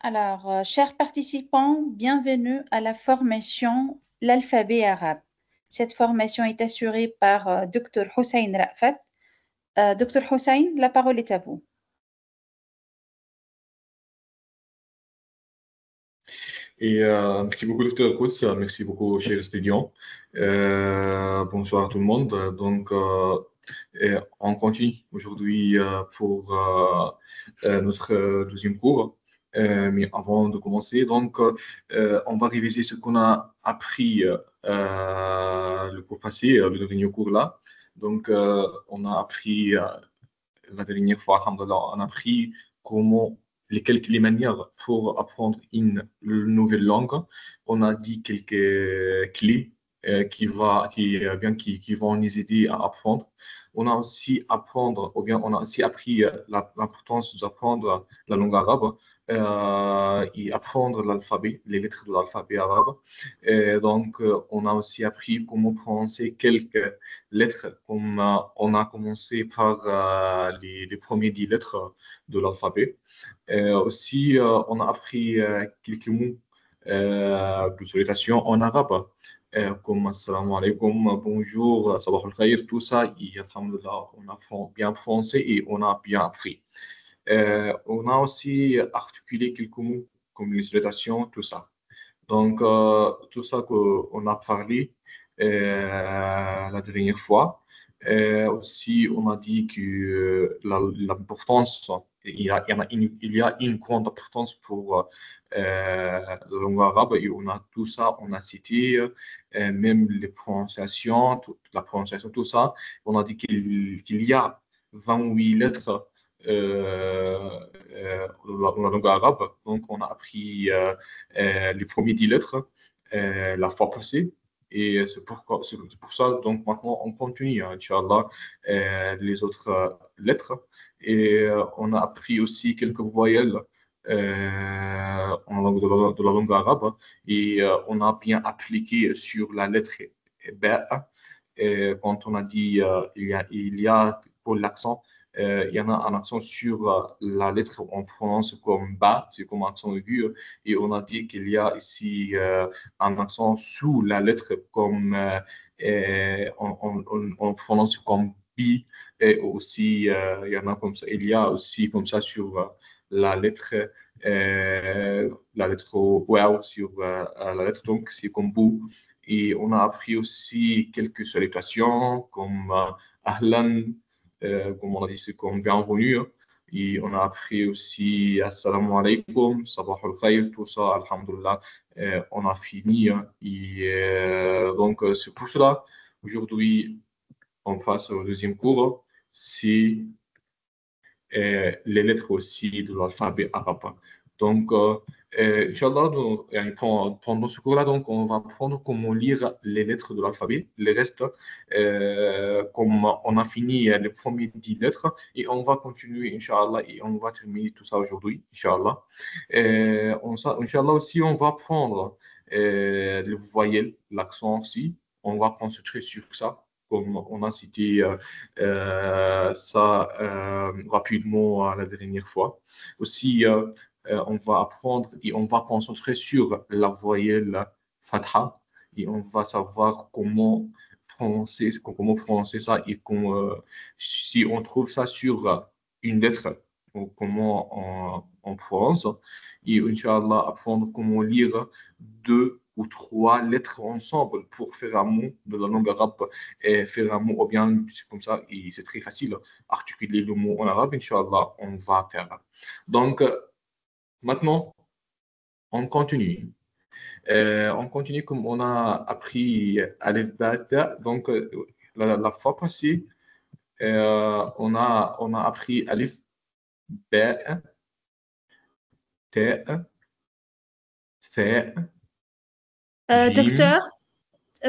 Alors, chers participants, bienvenue à la formation L'alphabet arabe. Cette formation est assurée par Dr Hossein Rafat. Dr Hossein, la parole est à vous. Merci beaucoup, Dr. Kouts. Merci beaucoup, chers étudiants. Bonsoir à tout le monde. On continue aujourd'hui pour notre deuxième cours. Mais avant de commencer, on va réviser ce qu'on a appris le cours passé, le dernier cours là. On a appris la dernière fois, alhamdoulilah, on a appris comment les manières pour apprendre une nouvelle langue. On a dit quelques clés qui vont nous aider à apprendre. On a aussi on a aussi appris l'importance d'apprendre la langue arabe et apprendre l'alphabet, les lettres de l'alphabet arabe. On a aussi appris comment prononcer quelques lettres, comme on a commencé par les premiers 10 lettres de l'alphabet. On a appris quelques mots de salutation en arabe, comme Assalamu alaikum, bonjour, sabah al-khair, tout ça, et alhamdulillah, on a bien français et on a bien appris. On a aussi articulé quelques mots comme les salutations, tout ça. Tout ça qu'on a parlé la dernière fois. Aussi, on a dit que l'importance, il y a une grande importance pour la langue arabe et on a tout ça, on a cité même les prononciations, la prononciation, tout ça. On a dit qu'il y a 28 lettres dans la langue arabe. Donc, on a appris les premiers 10 lettres la fois passée. Et c'est pour ça, donc maintenant, on continue, hein, Inch'Allah, les autres lettres. On a appris aussi quelques voyelles en langue de la langue arabe. On a bien appliqué sur la lettre B. Quand on a dit il y a pour l'accent, il y en a un accent sur la lettre, on prononce comme ba, c'est comme accent aigu. Et on a dit qu'il y a ici un accent sous la lettre comme on prononce comme bi. Et aussi, il y en a comme ça. Il y a aussi comme ça sur la lettre wow, sur la lettre, donc c'est comme bou. Et on a appris aussi quelques salutations comme Ahlan, comme on a dit, c'est comme bienvenue, hein. Et on a appris aussi Assalamu alaikum, Sabah al-Khair, tout ça, Alhamdulillah, on a fini, hein. C'est pour cela, aujourd'hui, on passe au deuxième cours, c'est les lettres aussi de l'alphabet arabe. Inch'Allah, pendant ce cours-là, donc, on va apprendre comment lire les lettres de l'alphabet. Les restes, comme on a fini les premiers 10 lettres, et on va continuer, Inch'Allah, et on va terminer tout ça aujourd'hui, Inch'Allah. Inch'Allah aussi, on va prendre le voyelle, l'accent aussi. On va concentrer sur ça, comme on a cité ça rapidement la dernière fois. Aussi, on va apprendre et on va concentrer sur la voyelle fatha et on va savoir comment prononcer ça et si on trouve ça sur une lettre, ou comment on prononce. Et Inch'Allah, apprendre comment lire deux ou trois lettres ensemble pour faire un mot de la langue arabe et faire un mot ou bien c'est comme ça et c'est très facile articuler le mot en arabe, Inch'Allah, on va faire. Donc, maintenant, on continue. On continue comme on a appris Alif Bata. La fois passée, on a appris Alif, Ba, Ta, Fa, Jim. Docteur,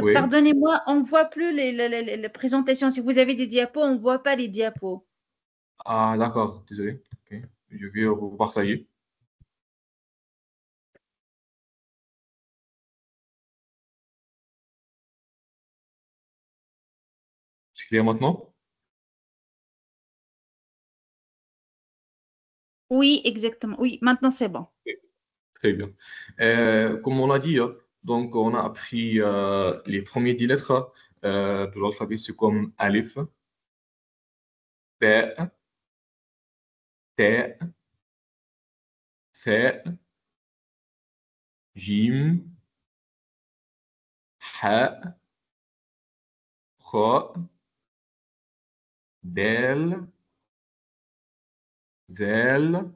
Oui. pardonnez-moi, on ne voit plus les présentations. Si vous avez des diapos, on ne voit pas les diapos. Ah, d'accord, désolé. Ok. Je vais vous partager. C'est clair maintenant? Oui, exactement. Oui, maintenant c'est bon. Très bien. Comme on a dit, donc on a appris les premiers 10 lettres de l'alphabet, c'est comme Alif, Ba, Ta, Fa, Jim, Ha, Kha, Dal, Zal,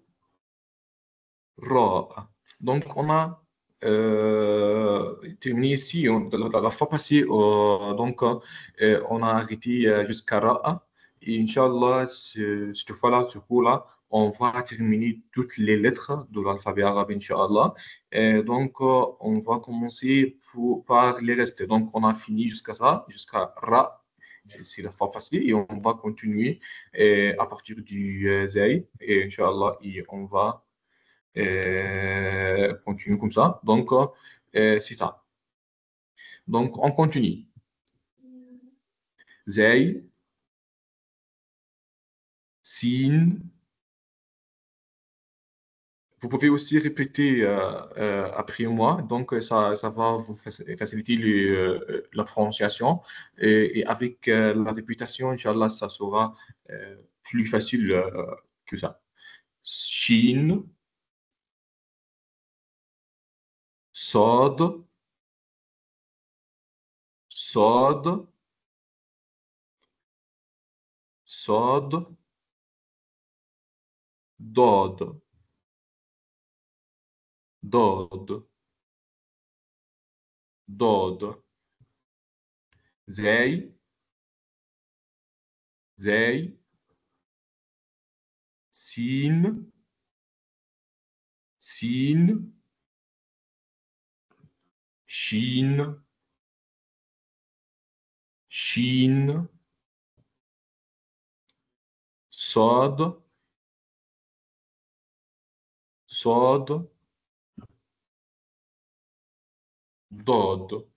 Ra. Donc, on a terminé ici. La fois passée, donc, on a arrêté jusqu'à Ra. Et Inch'Allah, cette fois-là, ce cours-là, on va terminer toutes les lettres de l'alphabet arabe, Inch'Allah. Donc, on va commencer par les restes. Donc, on a fini jusqu'à ça, jusqu'à Ra. C'est la fois passée. Et on va continuer à partir du Zay. Et Inch'Allah, et on va continue comme ça. Donc, c'est ça. Donc, on continue. Zay, Sin. Vous pouvez aussi répéter après moi. Donc, ça va vous faciliter la prononciation. Et avec la répétition, Inch'Allah, ça sera plus facile que ça. Shin, Sod, Sod, Sod, Dod, Dod, Dod. Zay, Zay, Sin, Sin, Shin, Shin, Sod, Sod, Dod,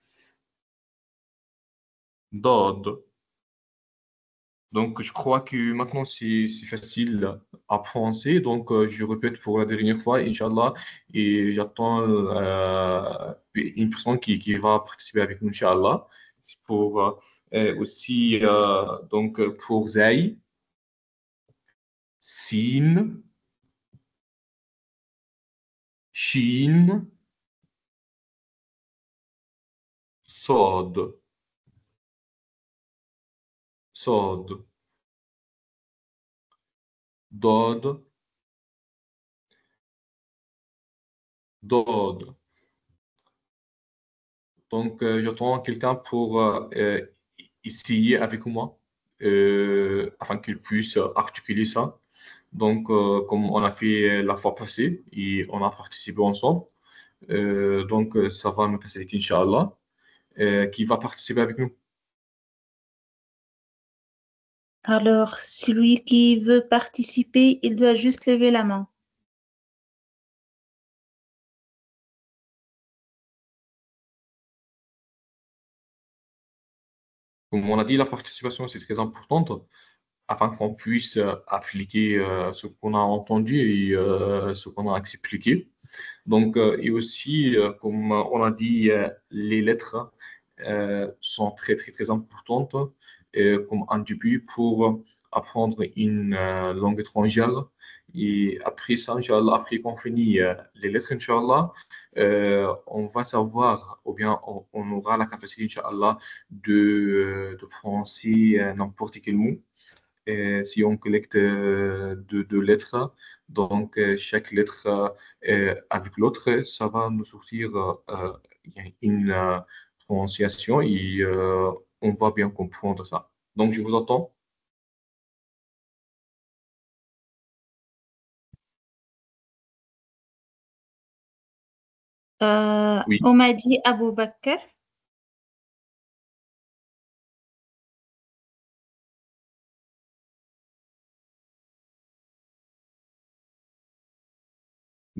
Dod. Donc, je crois que maintenant, c'est facile à prononcer. Donc, je répète pour la dernière fois, Inch'Allah, et j'attends une personne qui va participer avec nous, Inch'Allah. C'est pour aussi, donc, pour Zay, Sin, Shin, Sod, Sod, Dod, Dod. Donc, j'attends quelqu'un pour essayer avec moi afin qu'il puisse articuler ça. Donc, comme on a fait la fois passée et on a participé ensemble, donc ça va nous faciliter, Inch'Allah. Qui va participer avec nous? Alors, celui qui veut participer, il doit juste lever la main. Comme on a dit, la participation, c'est très importante afin qu'on puisse appliquer ce qu'on a entendu et ce qu'on a expliqué. Donc, et aussi, comme on a dit, les lettres sont très, très, très importantes comme un début pour apprendre une langue étrangère. Et après ça, Inch'Allah, après qu'on finit les lettres, Inch'Allah, on va savoir, ou bien on aura la capacité, Inch'Allah, de prononcer n'importe quel mot si on collecte deux lettres, donc chaque lettre avec l'autre, ça va nous sortir une prononciation et on va bien comprendre ça. Donc, je vous entends. Oui, On m'a dit Abou Bakr.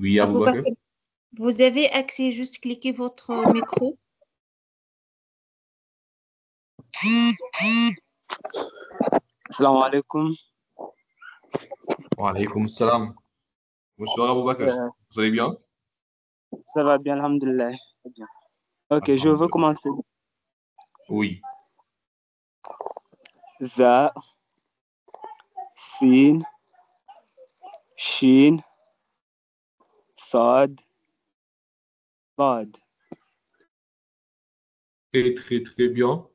oui, Abou Abou Bakr. Bakr, vous avez accès, juste cliquez votre micro. Assalamu alaikum. Wa alaykoum salam. Bonsoir, Abou Bakr. Vous allez bien? Ça va bien, alhamdoulilah. Très bien. Ok, je veux Alhamdulillah. commencer. Oui. Za, Sin, Shin, Sad, Bad. Très, très, très bien.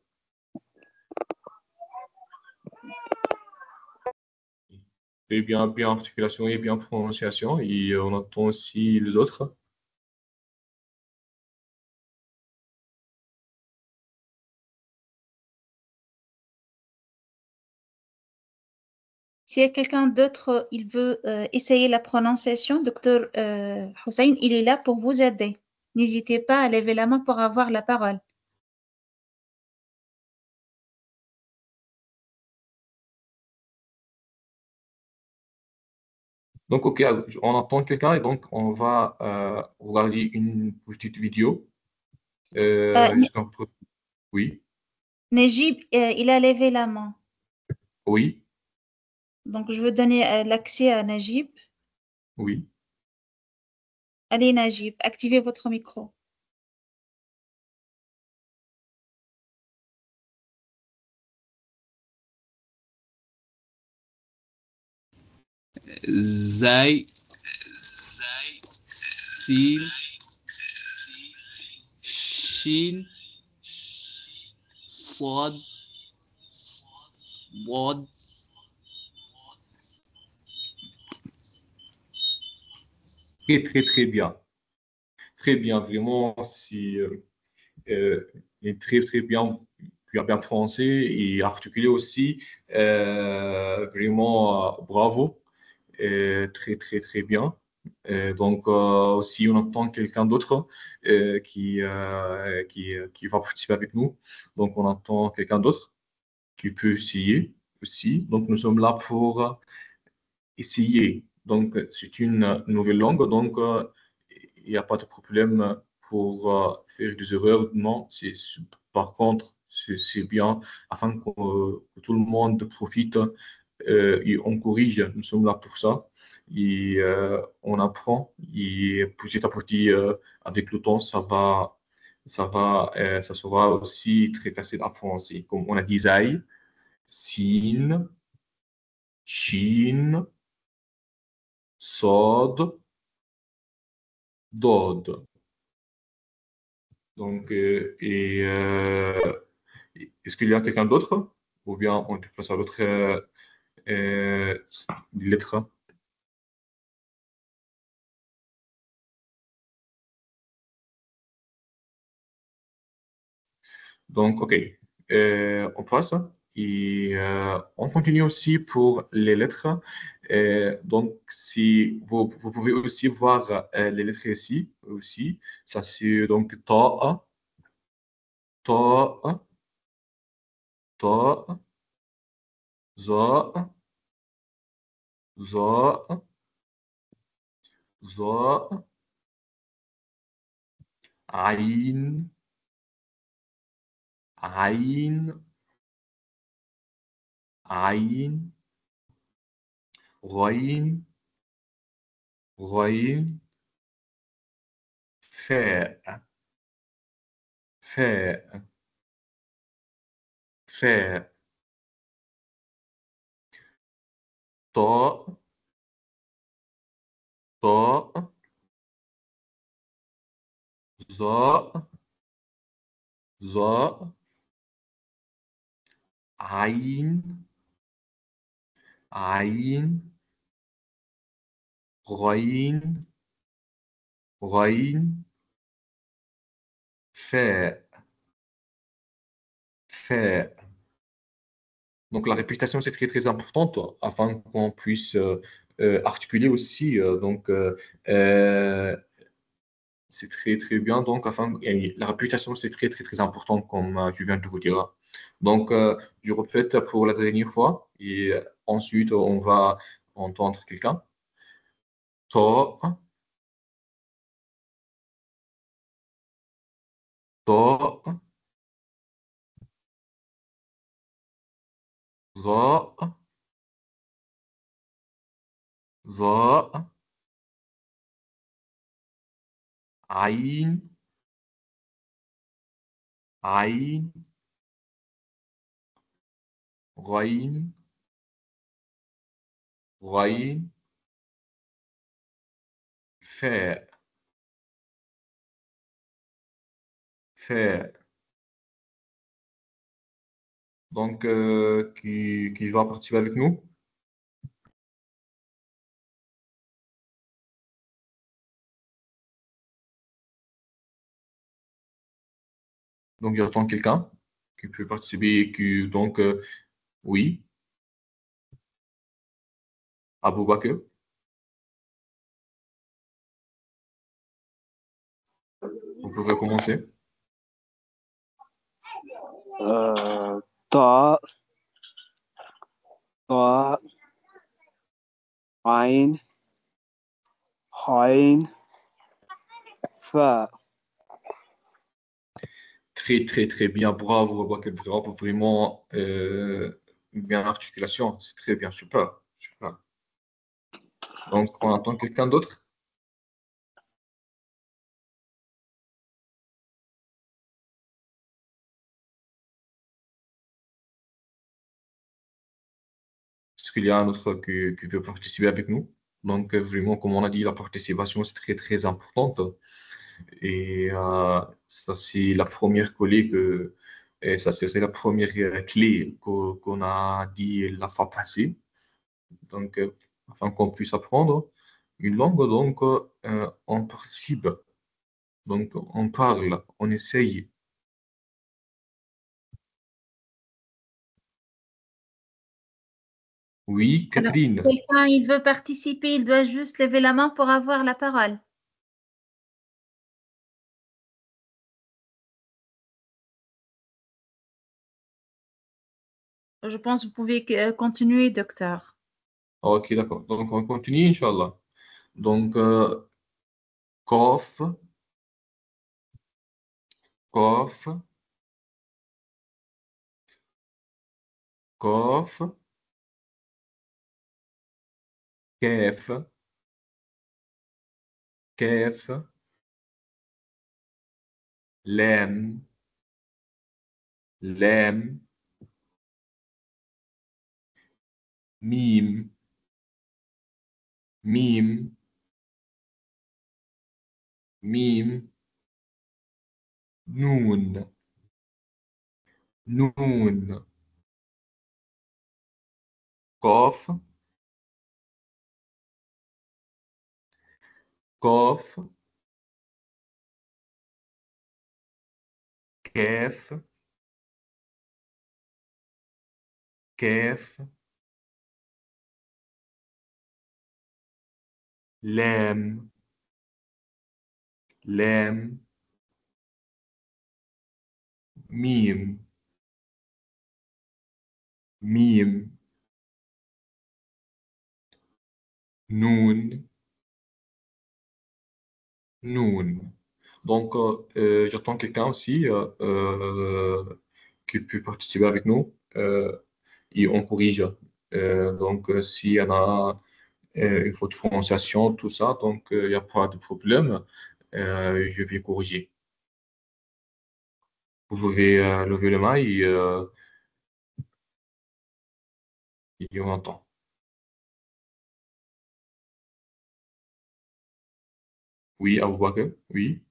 Très bien, bien articulation et bien prononciation. Et on entend aussi les autres. S'il y a quelqu'un d'autre, il veut essayer la prononciation, docteur Hussein, il est là pour vous aider. N'hésitez pas à lever la main pour avoir la parole. Donc, OK, on entend quelqu'un et donc on va regarder une petite vidéo Euh, jusqu'à... Oui, Najib, il a levé la main. oui, Donc, je veux donner l'accès à Najib. oui. Allez, Najib, activez votre micro. Zay, Sin, Shin, Sad, Wad. Très, très, très bien. Très bien, vraiment, si, il est très, très bien, tu as bien français et articulé aussi. Vraiment, bravo. Très, très, très bien. Si on entend quelqu'un d'autre qui va participer avec nous, donc on entend quelqu'un d'autre qui peut essayer aussi. Donc, nous sommes là pour essayer. Donc, c'est une nouvelle langue, donc il n'y a pas de problème pour faire des erreurs. Non, par contre, c'est bien afin que tout le monde profite et on corrige. Nous sommes là pour ça. Et on apprend. Et petit à petit, avec le temps, ça sera aussi très facile à prononcer. Comme on a dit, Zai, Sin, Shin, Sod, Dod. Donc, est-ce qu'il y a quelqu'un d'autre? Ou bien on te passe à l'autre euh, lettre? Donc, OK. On passe et on continue aussi pour les lettres. Donc, si vous pouvez aussi voir les lettres ici aussi. Ça, c'est donc ta, ta, ta, za, za, za, aïn, aïn, aïn, ghaïn, ghaïn, fa, fa, fa, ta, ta, za, za, aïn, aïn, ghaïn, ghaïn, fa, fa. Donc la répétition, c'est très très importante afin qu'on puisse articuler aussi. Euh, c'est très très bien. Donc et la répétition, c'est très très très important comme je viens de vous dire. Donc je répète pour la dernière fois et ensuite on va entendre quelqu'un. To, to, za, za, Aïn, Aïn, Ghaïn, Ghaïn, Fa, Fa. Donc, qui va participer avec nous? Donc, j'attends quelqu'un qui peut participer, donc, oui, Abou Bakr, vous pouvez commencer. طاء طاء عين عين فاء. Très, très, très bien. Bravo, Abou Bakr, bravo, vraiment, bien articulation. C'est très bien, super, super. Donc, on attend quelqu'un d'autre? Est-ce qu'il y a un autre qui veut participer avec nous? Donc, vraiment, comme on a dit, la participation, c'est très, très importante. Et ça, c'est la première clé et ça, c'est la première clé qu'on a dit la fois passée. Donc, afin qu'on puisse apprendre une langue, donc, on participe. Donc, on parle, on essaye. Oui, Alors, si Catherine. quelqu'un il veut participer, il doit juste lever la main pour avoir la parole. Je pense que vous pouvez continuer, docteur. Ok, d'accord. Donc, on continue, Inch'Allah. Donc, Kof, Kof, Kof, Kef, Kef, Lem, Lem, Mim, Mim, Mim, Nun, Nun, Kof, Kof, Kef, Kef, Lem, Lem, Mim, Mim, Nun, Nun. Donc, j'attends quelqu'un aussi qui peut participer avec nous et on corrige. Donc, s'il y en a une faute de prononciation, tout ça, donc il n'y a pas de problème. Je vais corriger. Vous pouvez lever le main et on entend. Oui, Abou Bakr, oui.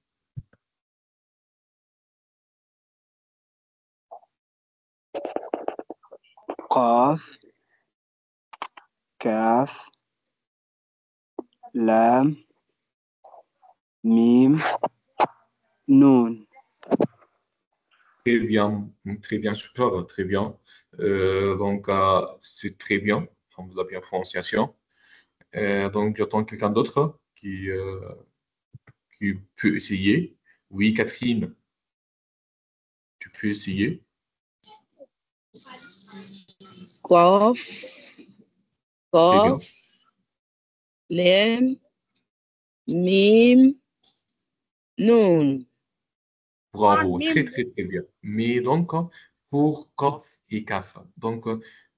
قاف كاف لام ميم نون. Très bien, super, très bien. Donc, c'est très bien, comme vous avez bien prononciation. Donc, j'attends quelqu'un d'autre qui peut essayer. Oui, Catherine, tu peux essayer. قاف Très bien. قاف لام ميم نون. Bravo, très, très, très bien. Mais donc, pour Kof et Kaf, donc,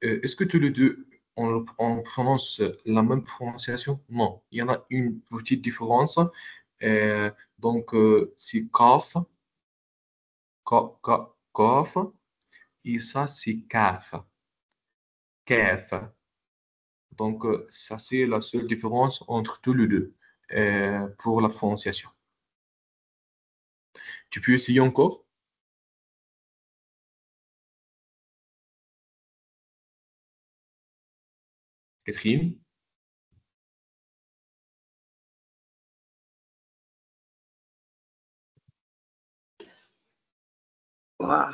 est-ce que tous les deux, on prononce la même prononciation? Non, il y en a une petite différence. Donc, c'est kaf, kaf, et ça, c'est kaf, kaf. Donc, ça, c'est la seule différence entre tous les deux pour la prononciation. Tu peux essayer encore? Catherine? Wow.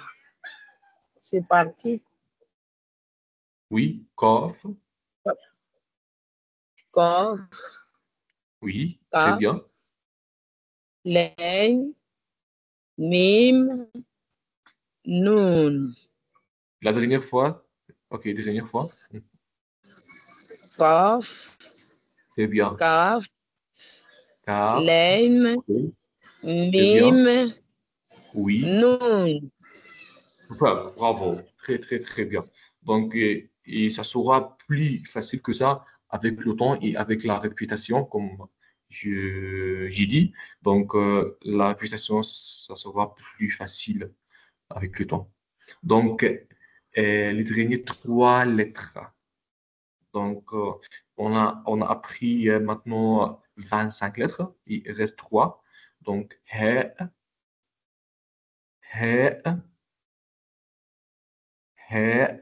C'est parti. Oui, kaf. Kof, Oui, très kaf, bien. lain, mim, nun. La dernière fois? Ok, dernière fois. Kof, Très bien. kaf, Kaf. lain, Ok, très bien. mim, Oui. nun. Super, bravo. Très, très, très bien. Donc, et ça sera plus facile que ça avec le temps et avec la répétition, comme j'ai dit. Donc, la répétition, ça sera plus facile avec le temps. Donc, les dernières trois lettres. Donc, on a appris maintenant 25 lettres. Il reste trois. Donc, he, he, he,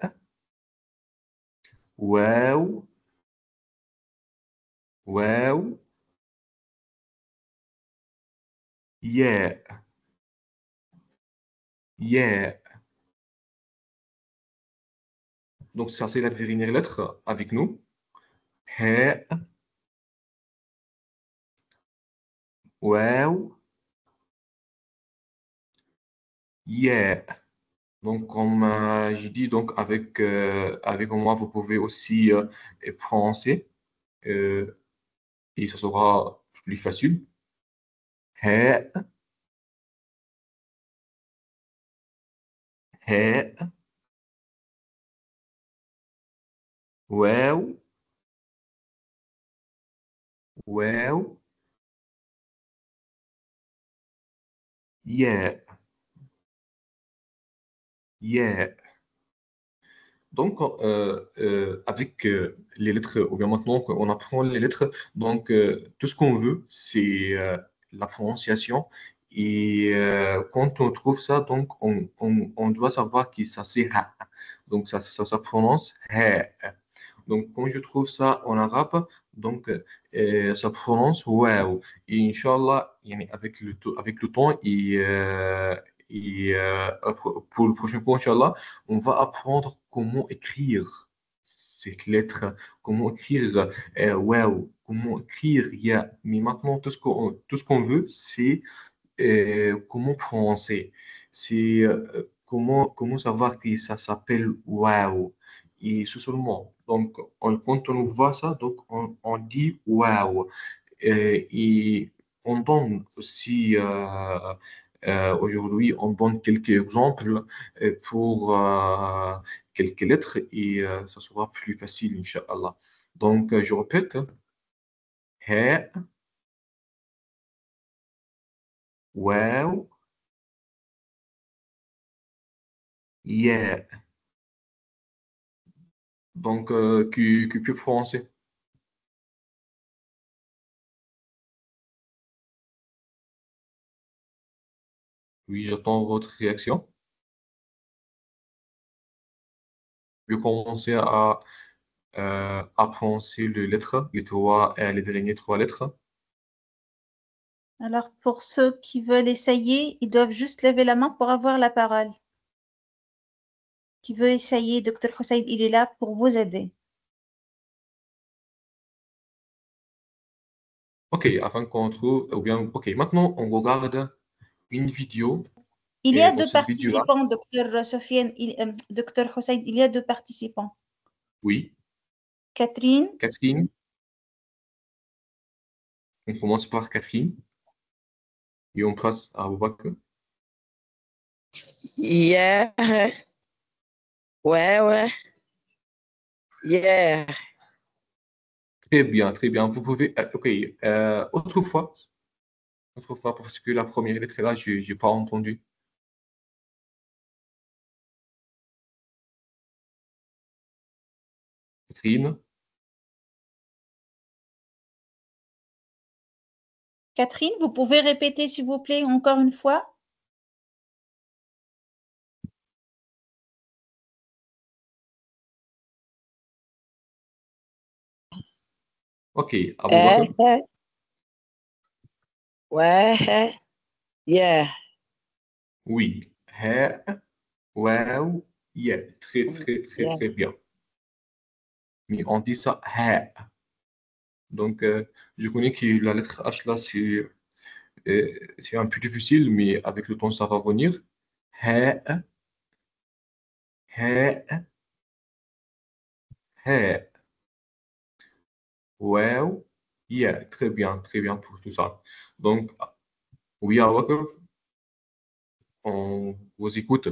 waw, waw, yeah, yeah. Donc, ça, c'est la dernière lettre avec nous. He, waw, yeah. Donc, comme j'ai dit, donc avec moi, vous pouvez aussi prononcer et ça sera plus facile. He, he, waw, waw, yeah, yeah. Donc, avec les lettres, ou bien maintenant on apprend les lettres, donc tout ce qu'on veut, c'est la prononciation. Et quand on trouve ça, donc on doit savoir que ça c'est ha. Donc ça prononce ha. Donc quand je trouve ça en arabe, donc ça prononce wow. Et Inch'Allah, yani, avec le temps pour le prochain cours, Inch'Allah, on va apprendre comment écrire cette lettre, comment écrire wow, comment écrire ya. Mais maintenant, tout ce qu'on veut, c'est comment prononcer. C'est comment savoir que ça s'appelle wow. Et ce seulement. Donc, quand on voit ça, donc on dit wow. Et on donne aussi, aujourd'hui, on donne quelques exemples pour quelques lettres et ça sera plus facile, Inch'Allah. Donc, je répète, he, wow, yeah. Donc, qui peut prononcer. Oui, j'attends votre réaction. Je vais commencer à prononcer les lettres, les dernières trois lettres. Alors, pour ceux qui veulent essayer, ils doivent juste lever la main pour avoir la parole. Qui veut essayer, Dr Hussein, il est là pour vous aider. OK, afin qu'on trouve, ou bien, OK, maintenant, on regarde une vidéo. Il y Et a dans deux cette vidéo-là, participants, Dr Sofiane, Dr Hussein, il y a deux participants. oui, Catherine, Catherine, on commence par Catherine et on passe à Aboubakr. Yeah. Ouais, ouais. Yeah. Très bien, très bien. Vous pouvez, OK, autrefois, Autre fois, parce que la première lettre là, je n'ai pas entendu. Catherine. Catherine, vous pouvez répéter, s'il vous plaît, encore une fois? Ok, Abou Bakr. Ouais. Yeah. Oui. Ha, waouh, yeah. Très, très, très, Yeah. très bien. Mais on dit ça ha. Donc, je connais que la lettre H là, c'est un peu difficile, mais avec le temps, ça va venir. Ha, ha, ha. Wow, yeah. Très bien pour tout ça. Donc, oui, Abou Bakr, on vous écoute.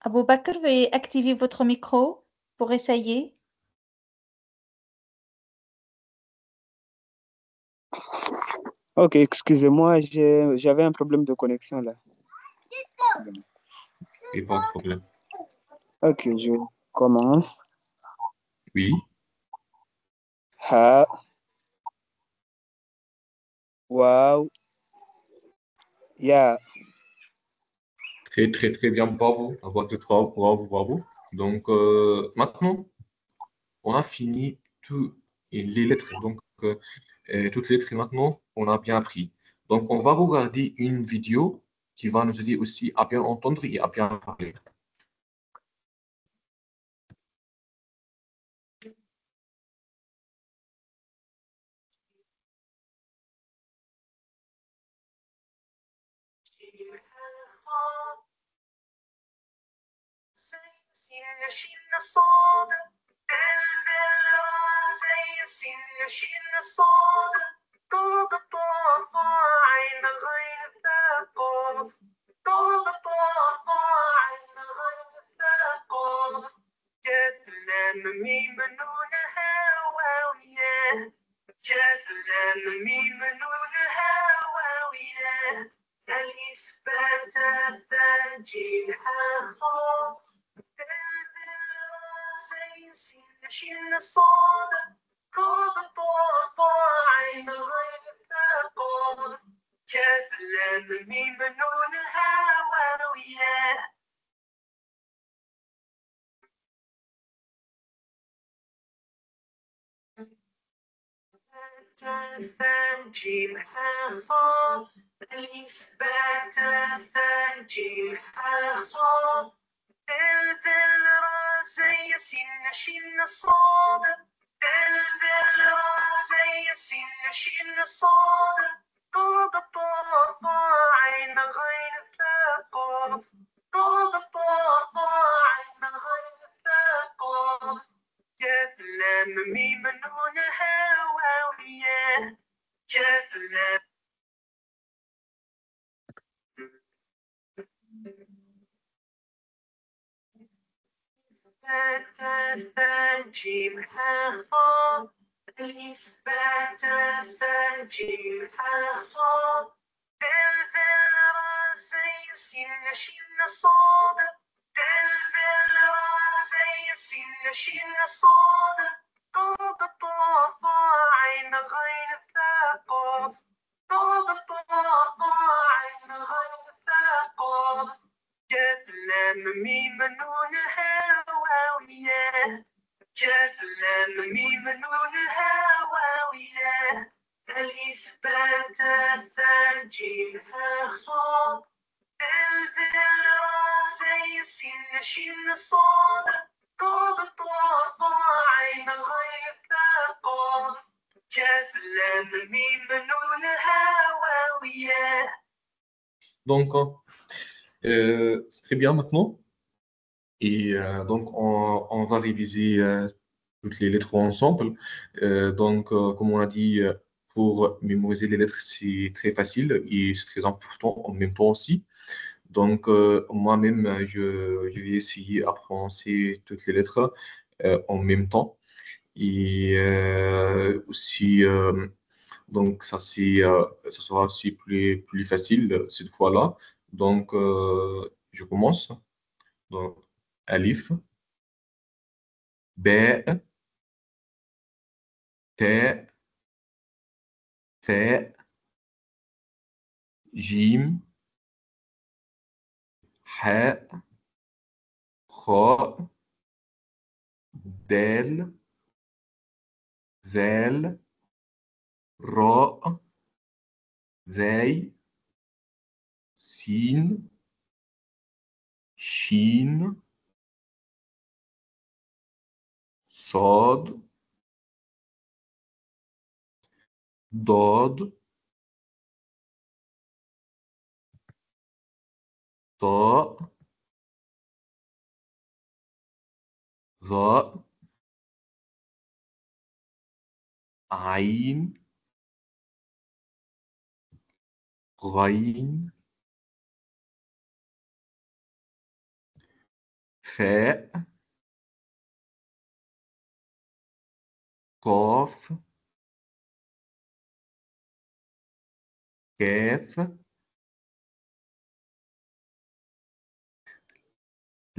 Abou Bakr, veuillez activer votre micro pour essayer. Ok, excusez-moi, j'avais un problème de connexion là. Et pas de problème. Ok, je commence. Oui. Ha, wow, yeah. Très, très, très bien. Bravo. À voix de trois. Bravo, bravo. Donc, maintenant, on a fini toutes les lettres. Donc, toutes les lettres, maintenant, on a bien appris. Donc, on va regarder une vidéo qui va nous aider aussi à bien entendre et à bien parler. Donc, c'est très bien maintenant. Et donc, on va réviser toutes les lettres ensemble. Donc, comme on a dit, pour mémoriser les lettres, c'est très facile et c'est très important en même temps aussi. Donc, moi-même, je vais essayer à prononcer toutes les lettres en même temps. Et aussi, donc ça sera aussi plus facile cette fois-là. Donc, je commence. Donc, Alif, B, T, F, Jim, H, خاء دال ذال راء ذاي سين شين صاد ضاد طاء ظاء عين غين فاء قاف كاف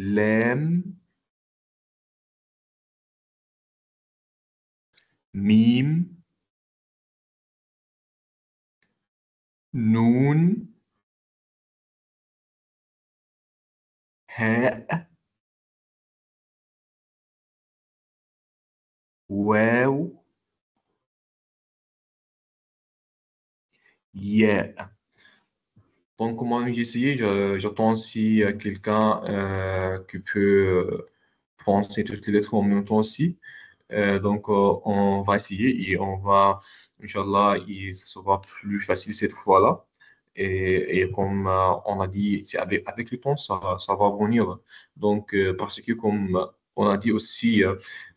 لام ميم نون هاء واو ياء. Donc, comment j'ai essayé, j'attends si quelqu'un qui peut prononcer toutes les lettres en même temps aussi. Donc, on va essayer et on va, Inch'Allah, et ça sera plus facile cette fois-là. Et comme on a dit, c'est avec le temps, ça va venir. Donc, parce que comme on a dit aussi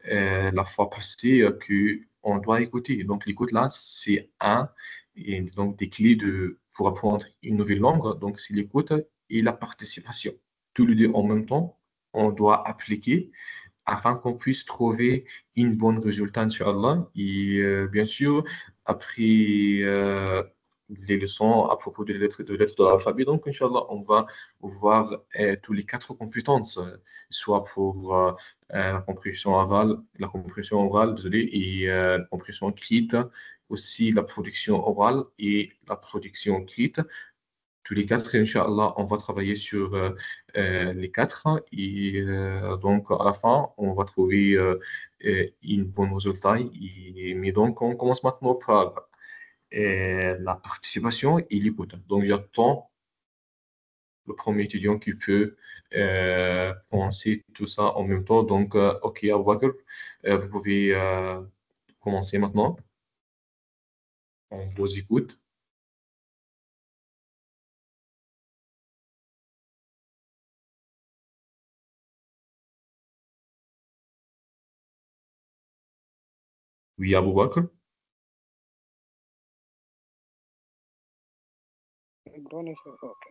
la fois passée, que on doit écouter. Donc, l'écoute là, c'est un et donc des clés pour apprendre une nouvelle langue. Donc, c'est l'écoute et la participation. Tous les deux en même temps, on doit appliquer afin qu'on puisse trouver une bonne résultat, Inch'Allah. Et bien sûr, après les leçons à propos des lettres de l'alphabet, donc Inch'Allah, on va voir tous les quatre compétences, soit pour la compréhension orale, désolé, et la compréhension écrite, aussi la production orale et la production écrite. Tous les quatre, Inch'Allah, on va travailler sur les quatre et donc à la fin, on va trouver une bonne résultat. Mais donc, on commence maintenant par la participation et l'écoute. Donc, j'attends le premier étudiant qui peut penser tout ça en même temps. Donc, OK, Abu Bakr, vous pouvez commencer maintenant. On vous écoute. Oui, Abu Bakr. Ok.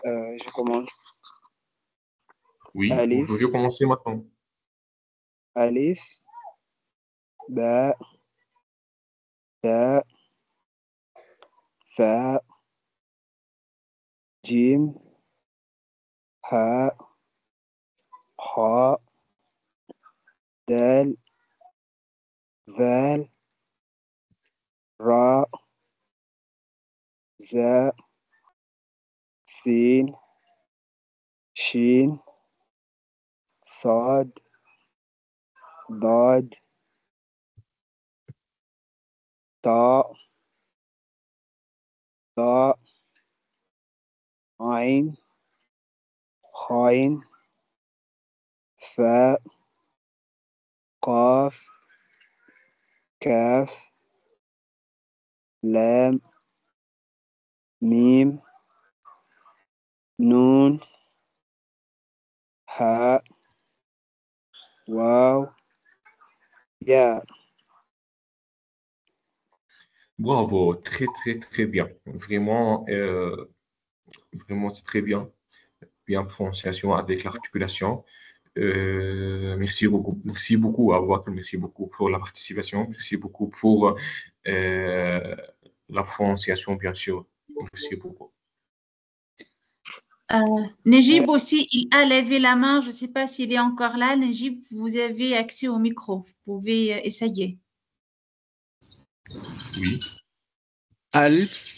Je commence. Oui, vous Alif, pouvez commencer maintenant. Alif, Ba, Ta, Fa, Jim, Ha, Ha, Dal, Val, Ra, Za, Sin, Shin, Sad, Dad, Ta, Ta, Ain, Khain, Fa, Qaf, Kaf, Lam, Mim, Nun, Ha, Waw, Ya. Bravo, très, très, très bien. Vraiment, vraiment, c'est très bien. Bien prononciation avec l'articulation. Merci beaucoup à vous. Merci beaucoup pour la participation. Merci beaucoup pour euh, la prononciation, bien sûr. Merci beaucoup. Najib aussi, il a levé la main. Je ne sais pas s'il est encore là. Najib, vous avez accès au micro. Vous pouvez essayer. Oui. Alf.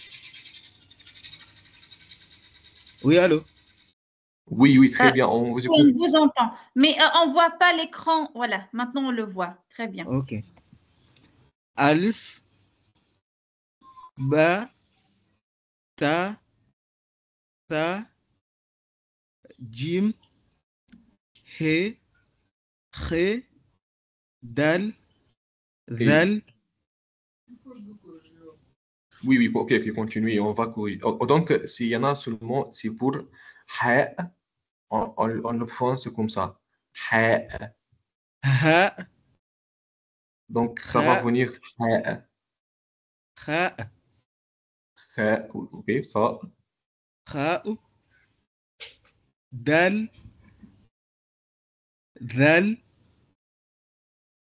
Oui, allô? Oui, oui, très bien. On vous Oui, écoute. on vous entend. Mais on ne voit pas l'écran. Voilà, maintenant on le voit. Très bien. Ok. Alf, ba, ta, ta, jim, he, he, dal, Et, zal. oui, oui, ok, puis continuez. On va courir. Donc, s'il y en a seulement, c'est pour ha. On le prononce comme ça. Ha. Ha, Donc, ça va ha, venir ha. ha, Ha. Ok, fa. ha, dal, zal,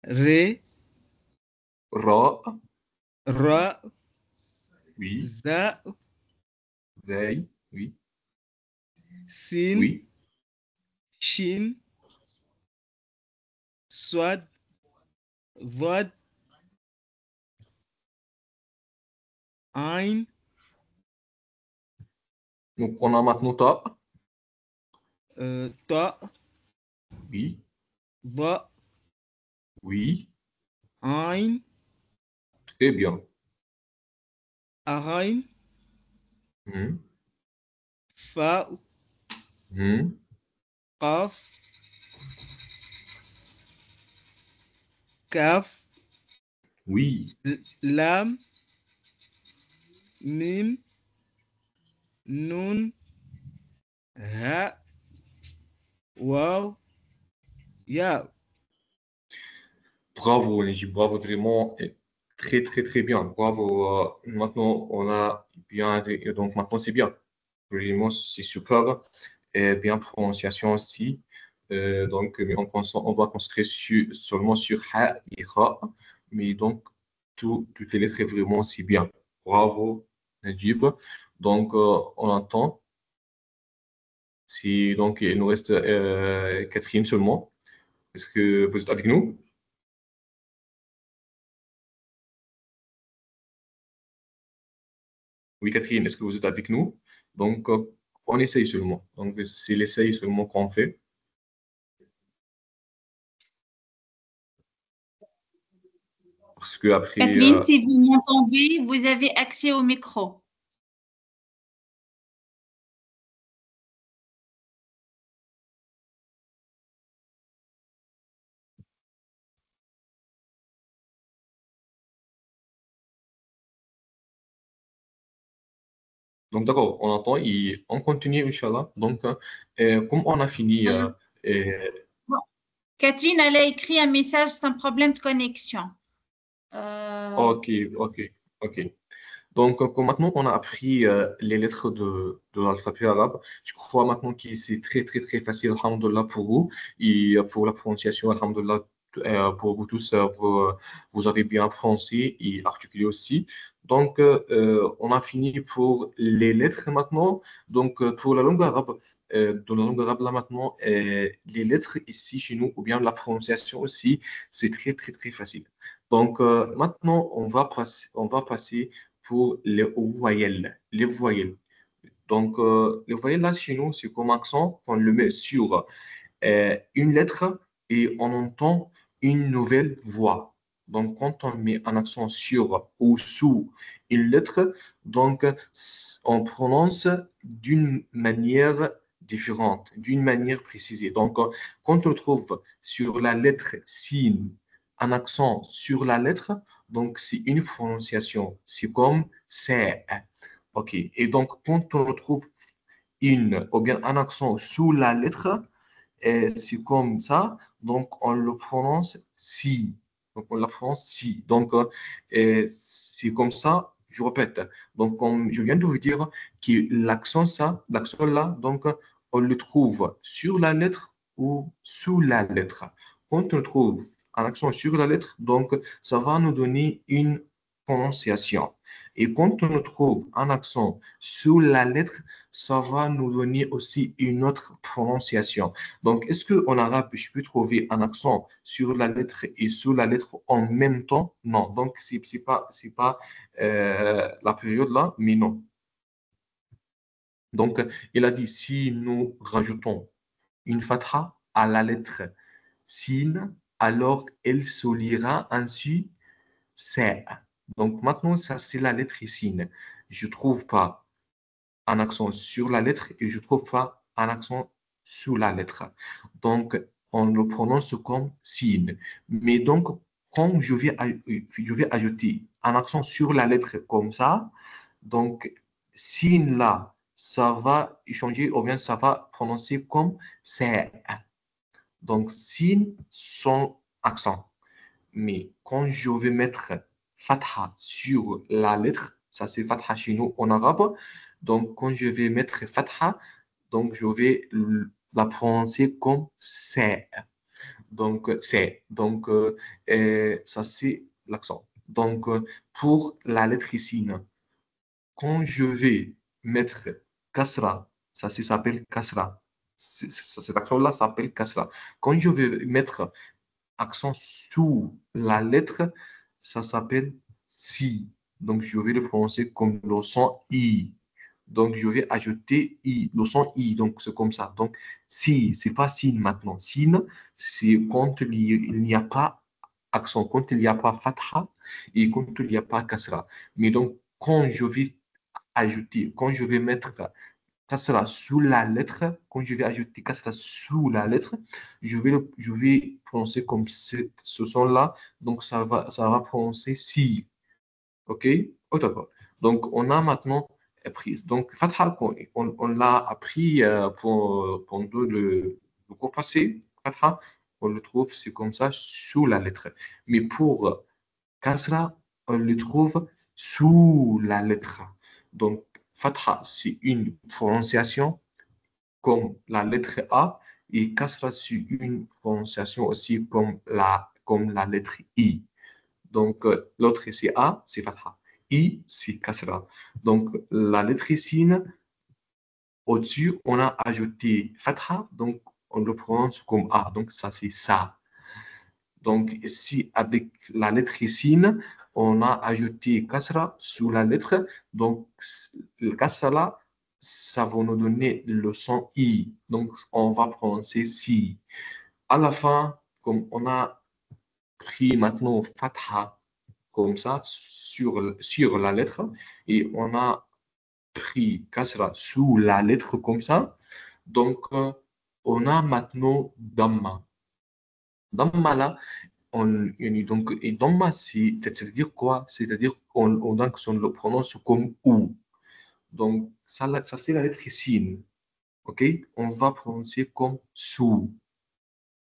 re, Ra. ra, Oui. za, Zay. Oui. sin, Oui. shin, swad, vod, ain, Donc, on a maintenant ta. ta, Oui. va, Oui. ain, Très bien. arain, Hmm. fa, Hmm. qaf, kaf, Oui. lam, mim, nun, ha, waw, ya. Bravo, Néji. Bravo, vraiment. Et très, très, très bien. Bravo. Maintenant, on a bien. Et donc, maintenant, c'est bien. Vraiment, c'est super. Et bien, prononciation aussi. Donc, mais on va concentrer seulement sur ha et ra. Mais donc, toutes les lettres, vraiment, c'est bien. Bravo, Najib. Donc, on entend. Si, donc, il nous reste Catherine seulement. Est-ce que vous êtes avec nous? Oui, Catherine, est-ce que vous êtes avec nous? Donc, on essaye seulement. Donc, c'est l'essai seulement qu'on fait. Parce que après, Kathleen, si vous m'entendez, vous avez accès au micro. donc d'accord, on entend et on continue, Inch'Allah. Donc, comme on a fini, euh, Bon. Catherine, elle a écrit un message, c'est un problème de connexion. ok, ok, ok. Donc, comme maintenant on a appris les lettres de l'alphabet arabe, je crois maintenant que c'est très, très, très facile, alhamdoulilah, pour vous. Et pour la prononciation, alhamdoulilah, pour vous tous, vous avez bien prononcé et articulé aussi. Donc, on a fini pour les lettres maintenant. Donc, pour la langue arabe, dans la langue arabe, là maintenant, les lettres ici chez nous, ou bien la prononciation aussi, c'est très, très, très facile. Donc, maintenant, on va passer pour les voyelles. Les voyelles. Donc, les voyelles là, chez nous, c'est comme accent qu'on le met sur une lettre et on entend une nouvelle voix. Donc, quand on met un accent sur ou sous une lettre, donc on prononce d'une manière différente, d'une manière précisée. Donc, quand on trouve sur la lettre sin un accent sur la lettre, donc c'est une prononciation. C'est comme c'est. OK. Et donc, quand on retrouve une ou bien un accent sous la lettre, c'est comme ça, donc on le prononce si. Donc on la prononce si. Donc c'est comme ça, je répète. Donc, comme je viens de vous dire, que l'accent là, donc, on le trouve sur la lettre ou sous la lettre. Quand on trouve un accent sur la lettre, donc, ça va nous donner une prononciation. Et quand on trouve un accent sous la lettre, ça va nous donner aussi une autre prononciation. Donc, est-ce qu'en arabe, je peux trouver un accent sur la lettre et sous la lettre en même temps? Non. Donc, c'est pas la période là, mais non. Donc, il a dit, si nous rajoutons une fatha à la lettre sin, alors elle se lira ainsi, c'est. Donc, maintenant, ça, c'est la lettre sin. Je ne trouve pas un accent sur la lettre et je ne trouve pas un accent sous la lettre. Donc, on le prononce comme sin. Mais donc, quand je vais ajouter un accent sur la lettre comme ça, donc sin là, ça va changer ou bien ça va prononcer comme c'est. Donc, sin sans accent. Mais quand je vais mettre fatha sur la lettre, ça c'est fatha chez nous en arabe. Donc, quand je vais mettre fatha, donc je vais la prononcer comme c'est. Donc, c'est. Donc, ça c'est l'accent. Donc, pour la lettre sin, quand je vais mettre kasra, ça s'appelle kasra. Cet accent-là s'appelle kasra. Quand je vais mettre accent sous la lettre, ça s'appelle si. Donc, je vais le prononcer comme le son i. Donc, je vais ajouter i, le son i. Donc, c'est comme ça. Donc, si, c'est pas sin maintenant. Sin, c'est quand il n'y a pas accent, quand il n'y a pas fatha et quand il n'y a pas kasra. Mais donc, quand je vais ajouter, quand je vais mettre kasra sous la lettre, quand je vais ajouter kasra sous la lettre, je vais prononcer comme ce son-là. Donc, ça va prononcer si. OK? Oh, d'accord. Donc, on a maintenant appris. Donc, fatha, on l'a appris pendant le cours passé. Fatha, on le trouve, c'est comme ça, sous la lettre. Mais pour kasra, on le trouve sous la lettre. Donc, fatha, c'est une prononciation comme la lettre A et kasra, c'est une prononciation aussi comme la lettre I. Donc, l'autre, c'est A, c'est fatha. I, c'est kasra. Donc, la lettre sin, au-dessus, on a ajouté fatha, donc on le prononce comme A. Donc, ça, c'est ça. Donc, ici, avec la lettre sin, on a ajouté kasra sous la lettre. Donc, le kasra là, ça va nous donner le son i. Donc, on va prononcer si. À la fin, comme on a pris maintenant fatha comme ça sur la lettre et on a pris kasra sous la lettre comme ça. Donc, on a maintenant damma. Damma là, donc, et Dhamma, c'est-à-dire quoi? C'est-à-dire donc, on le prononce comme ou. Donc, ça c'est la lettre sin. OK? On va prononcer comme sou.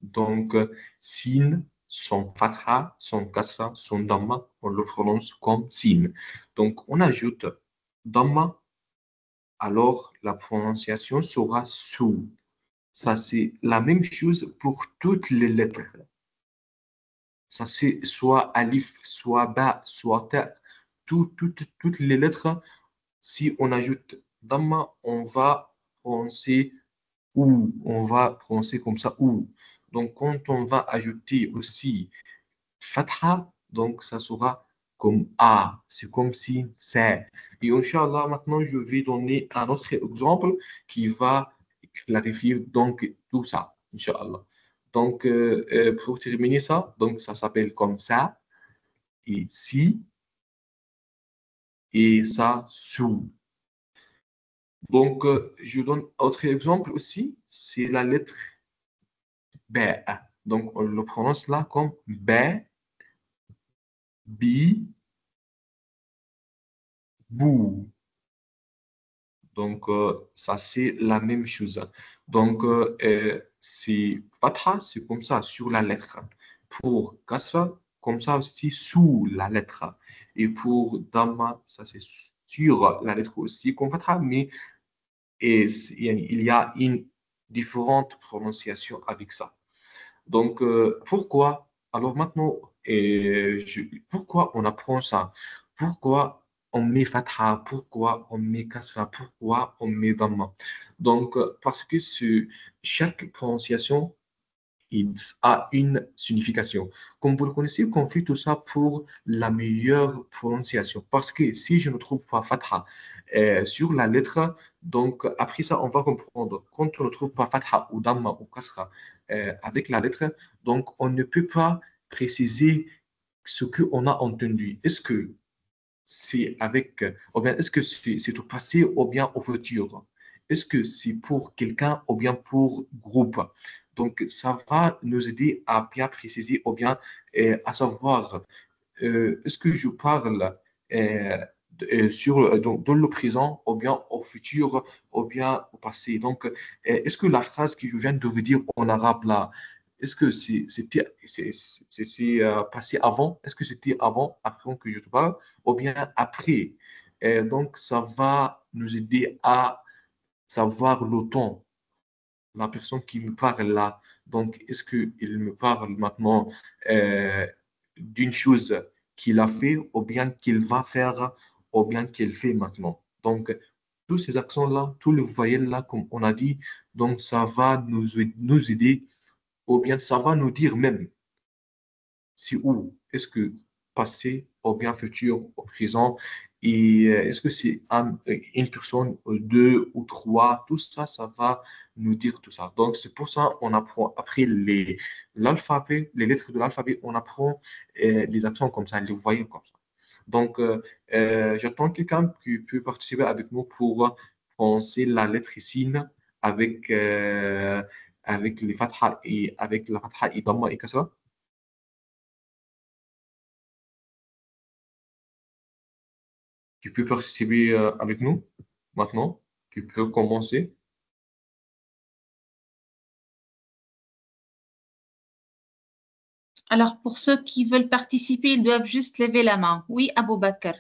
Donc, sin, son fatha, son kasra, son dhamma, on le prononce comme sin. Donc, on ajoute dhamma, alors la prononciation sera sou. Ça, c'est la même chose pour toutes les lettres. Ça, c'est soit alif, soit ba, soit ta. Toutes les lettres, si on ajoute dhamma, on va prononcer ou. On va prononcer comme ça ou. Donc, quand on va ajouter aussi fatha, donc ça sera comme a. C'est comme si c'est. Et Inch'Allah, maintenant, je vais donner un autre exemple qui va clarifier donc tout ça, Inch'Allah. Donc, pour terminer ça, donc ça s'appelle comme ça, et si, et ça, sous. Donc, je donne autre exemple aussi, c'est la lettre B. Donc, on le prononce là comme B, bi, bou. Donc, ça, c'est la même chose. Donc, c'est fatha, c'est comme ça, sur la lettre. Pour kasra, comme ça aussi, sous la lettre. Et pour Dhamma, ça c'est sur la lettre aussi comme fatha, mais il y a une différente prononciation avec ça. Donc, pourquoi? Alors maintenant, pourquoi on apprend ça? Pourquoi on met fatha? Pourquoi on met kasra? Pourquoi on met dhamma? Donc, parce que chaque prononciation il a une signification. Comme vous le connaissez, on fait tout ça pour la meilleure prononciation. Parce que si je ne trouve pas fatha sur la lettre, donc après ça, on va comprendre. Quand on ne trouve pas fatha ou dhamma ou kasra avec la lettre, donc on ne peut pas préciser ce qu'on a entendu. Est-ce que c'est avec, ou bien est-ce que c'est au passé ou bien au futur? Est-ce que c'est pour quelqu'un ou bien pour groupe? Donc, ça va nous aider à bien préciser ou bien à savoir est-ce que je parle dans le présent ou bien au futur ou bien au passé. Donc, est-ce que la phrase que je viens de vous dire en arabe là, est-ce que c'est passé avant? Est-ce que c'était avant que je te parle, ou bien après? Donc, ça va nous aider à savoir le temps. La personne qui me parle là, donc, est-ce qu'il me parle maintenant euh, d'une chose qu'il a fait, ou bien qu'il va faire, ou bien qu'il fait maintenant? Donc, tous ces accents-là, tous les voyelles-là, comme on a dit, donc ça va nous aider, ou bien ça va nous dire même c'est où, est-ce que passé, ou bien futur, au présent, et est-ce que c'est une personne, deux ou trois, tout ça, ça va nous dire tout ça. Donc, c'est pour ça qu'on apprend après l'alphabet, les lettres de l'alphabet, on apprend les accents comme ça, les voyelles comme ça. Donc, j'attends quelqu'un qui peut participer avec nous pour prononcer la lettre signe avec, avec les fatha et avec la fatha et damma et kasra. Tu peux participer avec nous maintenant. Tu peux commencer. Alors, pour ceux qui veulent participer, ils doivent juste lever la main. Oui, Abou Bakr.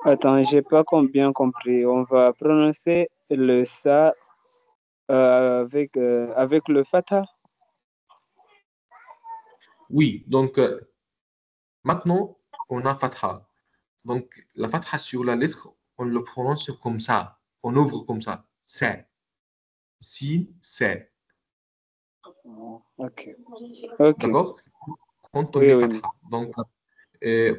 Attends, j'ai pas bien compris. On va prononcer le ça avec le fatha. Oui, donc maintenant, on a fatha. Donc, la fatha sur la lettre, on le prononce comme ça. On ouvre comme ça. C'est. Si, c'est. Ok. Ok. D'accord? Quand on Oui, met oui. fatha. Donc,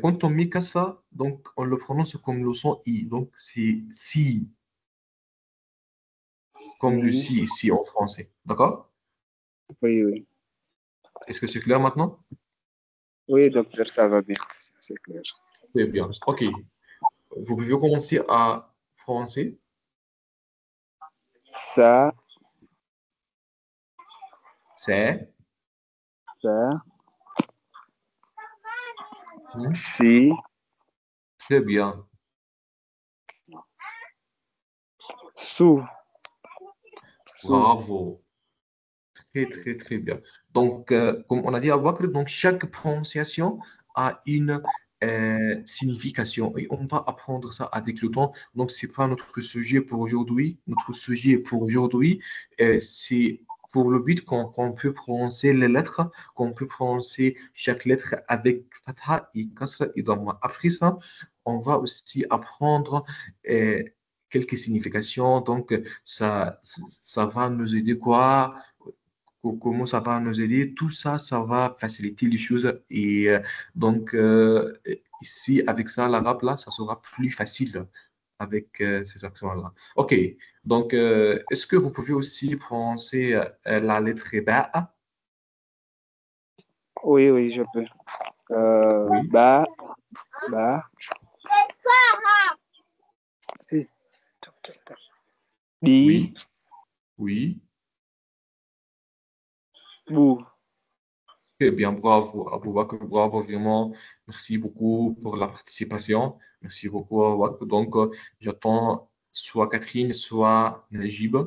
quand on met kasra, donc on le prononce comme le son i. Donc, c'est si, comme le Si. si ici en français. D'accord? Oui, oui. Est-ce que c'est clair maintenant? Oui, docteur, ça va bien. C'est clair. Très bien. OK. Vous pouvez commencer à prononcer. Ça, C'est. ça, Hmm. si, Très bien. sous, sous. Bravo. Très, très, très bien. Donc, comme on a dit à Bakr, donc chaque prononciation a une signification et on va apprendre ça avec le temps. Donc, c'est pas notre sujet pour aujourd'hui. Notre sujet pour aujourd'hui, c'est pour le but qu'on peut prononcer les lettres, qu'on peut prononcer chaque lettre avec fatha et kasra et dhamma. Après ça, on va aussi apprendre euh, quelques significations. Donc, ça va nous aider quoi? Comment ça va nous aider, tout ça, ça va faciliter les choses. Et donc, ici, avec ça, l'arabe, là, ça sera plus facile avec ces accents-là. OK. Donc, est-ce que vous pouvez aussi prononcer la lettre ba? Oui, oui, je peux. Oui, Ba, ba, si, di, oui, oui. bou. Très bien, bravo, Aboubakr, bravo, vraiment. Merci beaucoup pour la participation. Merci beaucoup, Aboubakr. Donc, j'attends soit Catherine, soit Najib.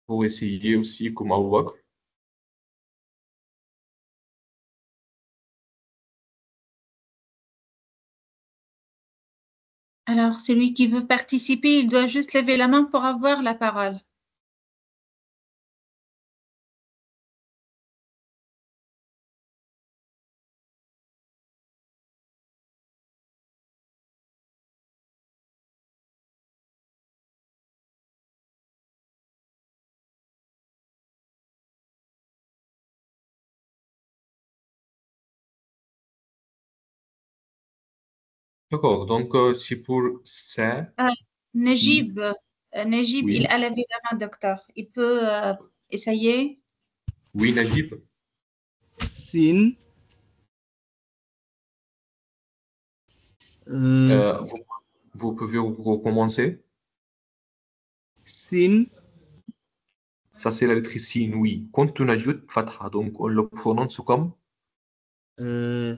pour essayer aussi comme Abu Bakr. Alors, celui qui veut participer, il doit juste lever la main pour avoir la parole. D'accord, donc c'est pour ça, si, Najib, Najib, il oui, a levé la main, docteur. Il peut essayer. oui, Najib, Sin. euh, vous, vous pouvez recommencer. Sin. Ça, c'est la lettre sin, oui. Quand on ajoute fatha, donc on le prononce comme Sin.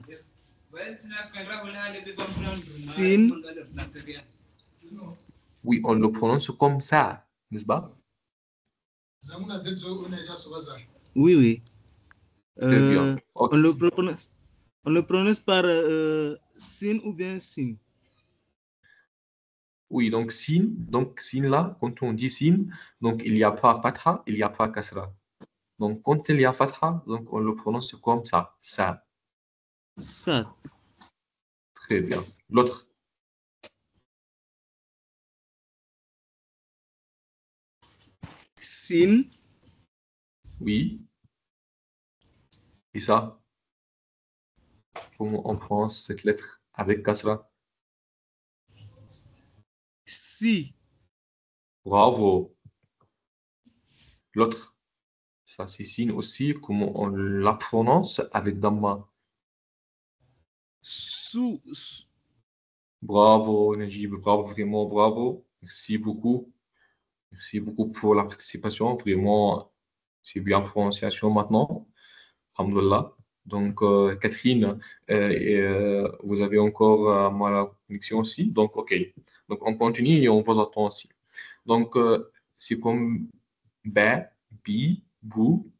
oui, on le prononce comme ça, n'est-ce pas? Oui, oui. Très bien. Ok. On le prononce par sin ou bien sin. Oui, donc sin là, quand on dit sin, donc il n'y a pas fatha, il n'y a pas kasra. Donc quand il y a fatha, donc on le prononce comme ça. Ça. Très bien. L'autre, Sin. oui. Et ça, comment on prononce cette lettre avec kasra? Si. Bravo. L'autre, ça c'est sin aussi, comment on la prononce avec damma? Sou. Bravo, Najib, bravo, vraiment bravo. Merci beaucoup. Merci beaucoup pour la participation. Vraiment, c'est bien prononciation maintenant. Alhamdulillah. Donc, Catherine, vous avez encore ma connexion aussi. Donc, OK. Donc, on continue et on vous attend aussi. Donc, c'est comme ba, bi, bou.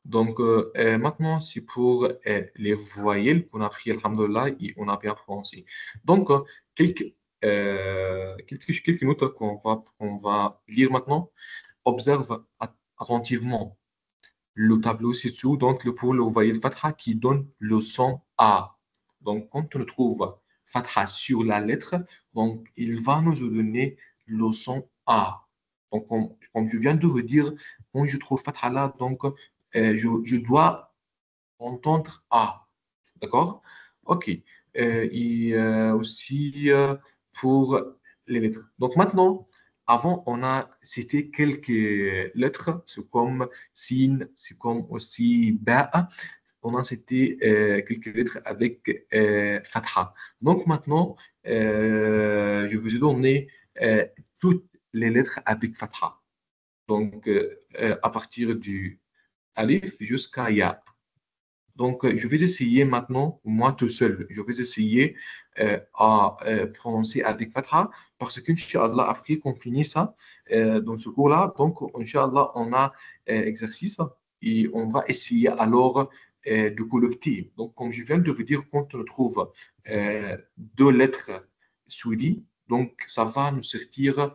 Donc, maintenant, c'est pour les voyelles qu'on a pris, alhamdulillah, et on a bien prononcé. Donc, quelques, quelques notes qu'on va lire maintenant. Observe attentivement le tableau ci-dessous, donc pour le voyelle fatha qui donne le son A. Donc, quand on trouve fatha sur la lettre, donc il va nous donner le son A. Donc, comme je viens de vous dire, quand je trouve fatha là, donc je dois entendre A. D'accord? OK. Et aussi pour les lettres. Donc maintenant, avant, on a cité quelques lettres, c'est comme sin, c'est comme aussi ba. On a cité quelques lettres avec fatha. Donc maintenant, je vous ai donné toutes les lettres avec fatha. Donc à partir du alif jusqu'à ya. Donc, je vais essayer maintenant, moi tout seul, je vais essayer à prononcer avec Fatha parce qu'Inch'Allah, après qu'on finit ça, dans ce cours-là, donc, Inch'Allah, on a exercice et on va essayer alors de collecter. Donc, comme je viens de vous dire, quand on trouve deux lettres suivies, donc, ça va nous sortir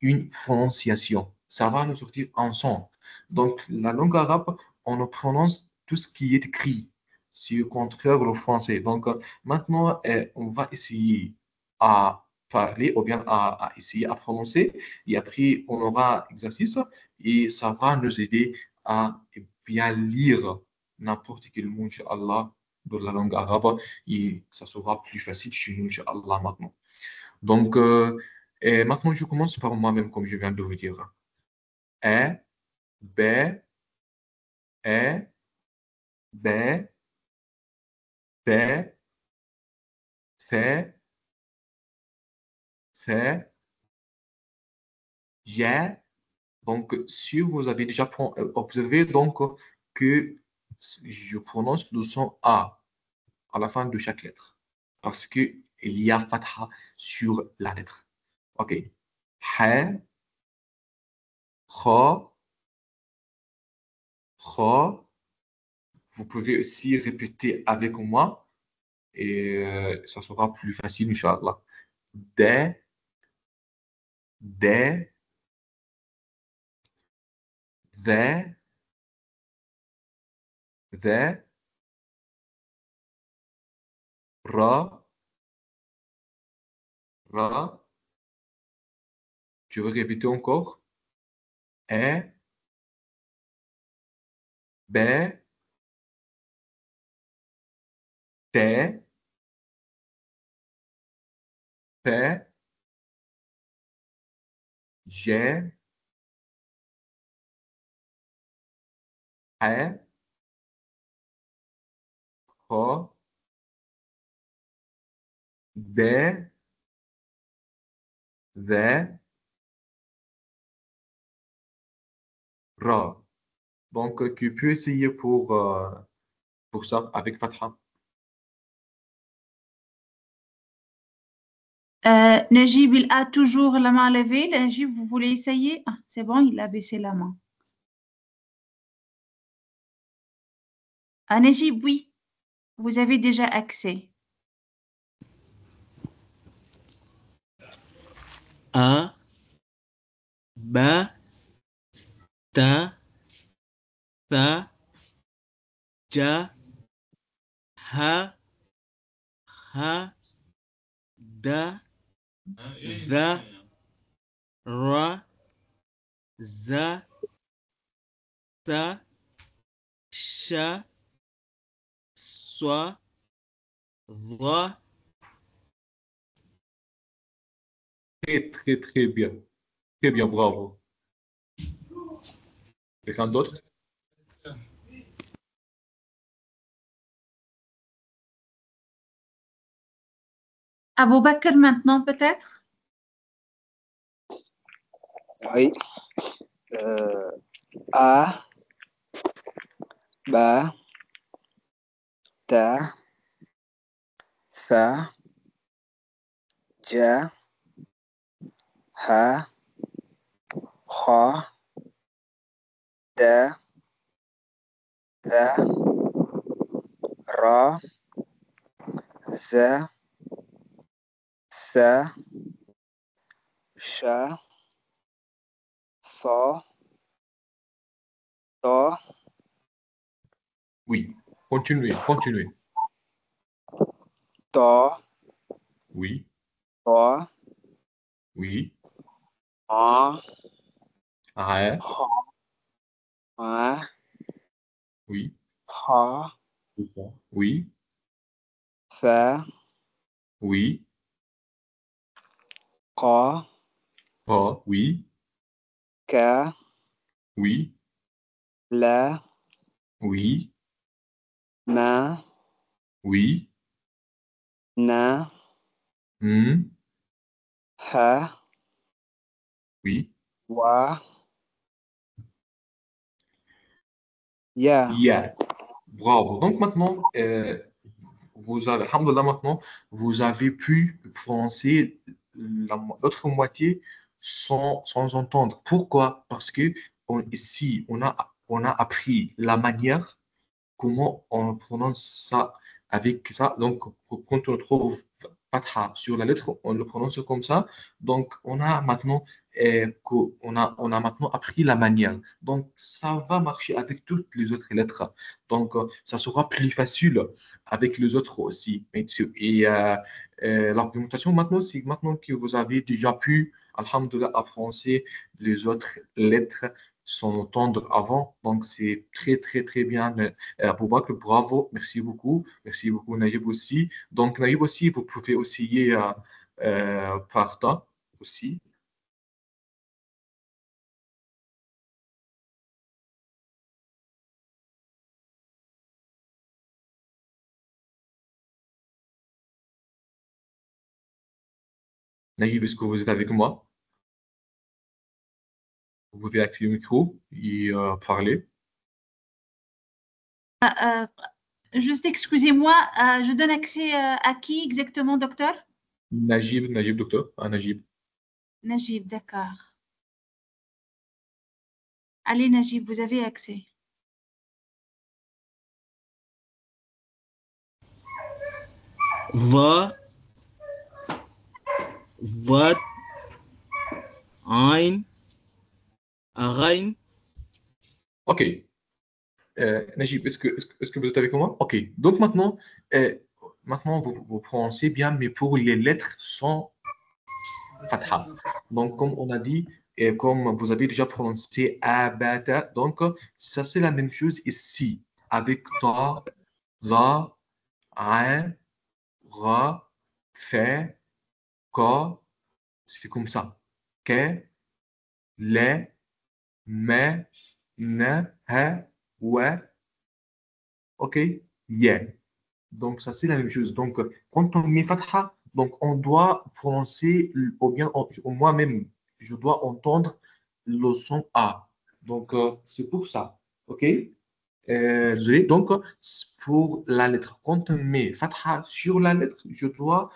une prononciation. Ça va nous sortir un son. Donc, la langue arabe, on ne prononce tout ce qui est écrit. C'est le contraire au français. Donc, maintenant, on va essayer à parler ou bien à essayer à prononcer. Et après, on aura exercice et ça va nous aider à bien lire n'importe quel mot, Inch'Allah, de la langue arabe et ça sera plus facile chez nous, Inch'Allah, maintenant. Donc, et maintenant, je commence par moi-même, comme je viens de vous dire. E, B, E, B, B, F, F, J. Donc, si vous avez déjà observé donc, que je prononce le son A à la fin de chaque lettre. Parce qu'il y a fatha sur la lettre. OK. H, Kha, Ra. Vous pouvez aussi répéter avec moi et ça sera plus facile, Inch'Allah. D, D, the, the, ra, ra. Je vais répéter encore. E, B, T, P, G, H, H, D, the, ra. Donc, tu peux essayer pour ça avec Fatha. Najib, il a toujours la main levée. Najib, vous voulez essayer? Ah, c'est bon, il a baissé la main. Ah, Najib, oui, vous avez déjà accès. A, ba, ta, sa, ja, ha, ha, da, za, ra, za, ta, sha, swa, va. Très, très, très bien. Très bien, bravo. Quelqu'un d'autre? Abou Bakr maintenant, peut-être? Oui. A, ba, ta, sa, ja, ha, ha, da, za, ra, za, sa, sha, sa, ta, Oui. Continuez, continuez. ta, Oui, ta, oui. ha, Ah, ha, ha, oui. ha, Oui, sa, oui. ka, Ah, oui, ka, oui, la, oui, na, oui. na, Hmm, ha, oui. wa, ya. Yeah. Bravo. Donc maintenant, vous avez, alhamdoulilah, maintenant, vous avez pu prononcer l'autre moitié sans entendre. Pourquoi? Parce que ici, on a appris la manière comment on prononce ça avec ça. Donc, quand on trouve fatha sur la lettre, on le prononce comme ça. Donc, on a maintenant appris la manière. Donc, ça va marcher avec toutes les autres lettres. Donc, ça sera plus facile avec les autres aussi. L'argumentation maintenant, c'est maintenant que vous avez déjà pu, alhamdoulilah, apprendre les autres lettres sans entendre avant. Donc, c'est très, très, très bien. Boubacar, bravo, merci beaucoup. Merci beaucoup, Najib aussi. Donc, Najib aussi, vous pouvez essayer par temps aussi. Najib, est-ce que vous êtes avec moi? Vous pouvez activer le micro et parler. Juste excusez-moi, je donne accès à qui exactement, docteur? Najib, docteur. Ah, Najib. Najib, d'accord. Allez, Najib, vous avez accès. Va, vat, ein, rein. Ok. Najib, est-ce que vous êtes avec moi? Ok. Donc maintenant vous prononcez bien, mais pour les lettres sans fatha. Donc, comme on a dit, et comme vous avez déjà prononcé abata, donc ça c'est la même chose ici, avec ta, ra, ain, ra, fa, ka, c'est comme ça. Que, le, me, ne, ha, wa, ok, yeah. Donc, ça, c'est la même chose. Donc, quand on met fatha, donc on doit prononcer, ou bien moi-même, je dois entendre le son A. Donc, c'est pour ça. OK? Désolé. Donc, pour la lettre, quand on met fatha sur la lettre, je dois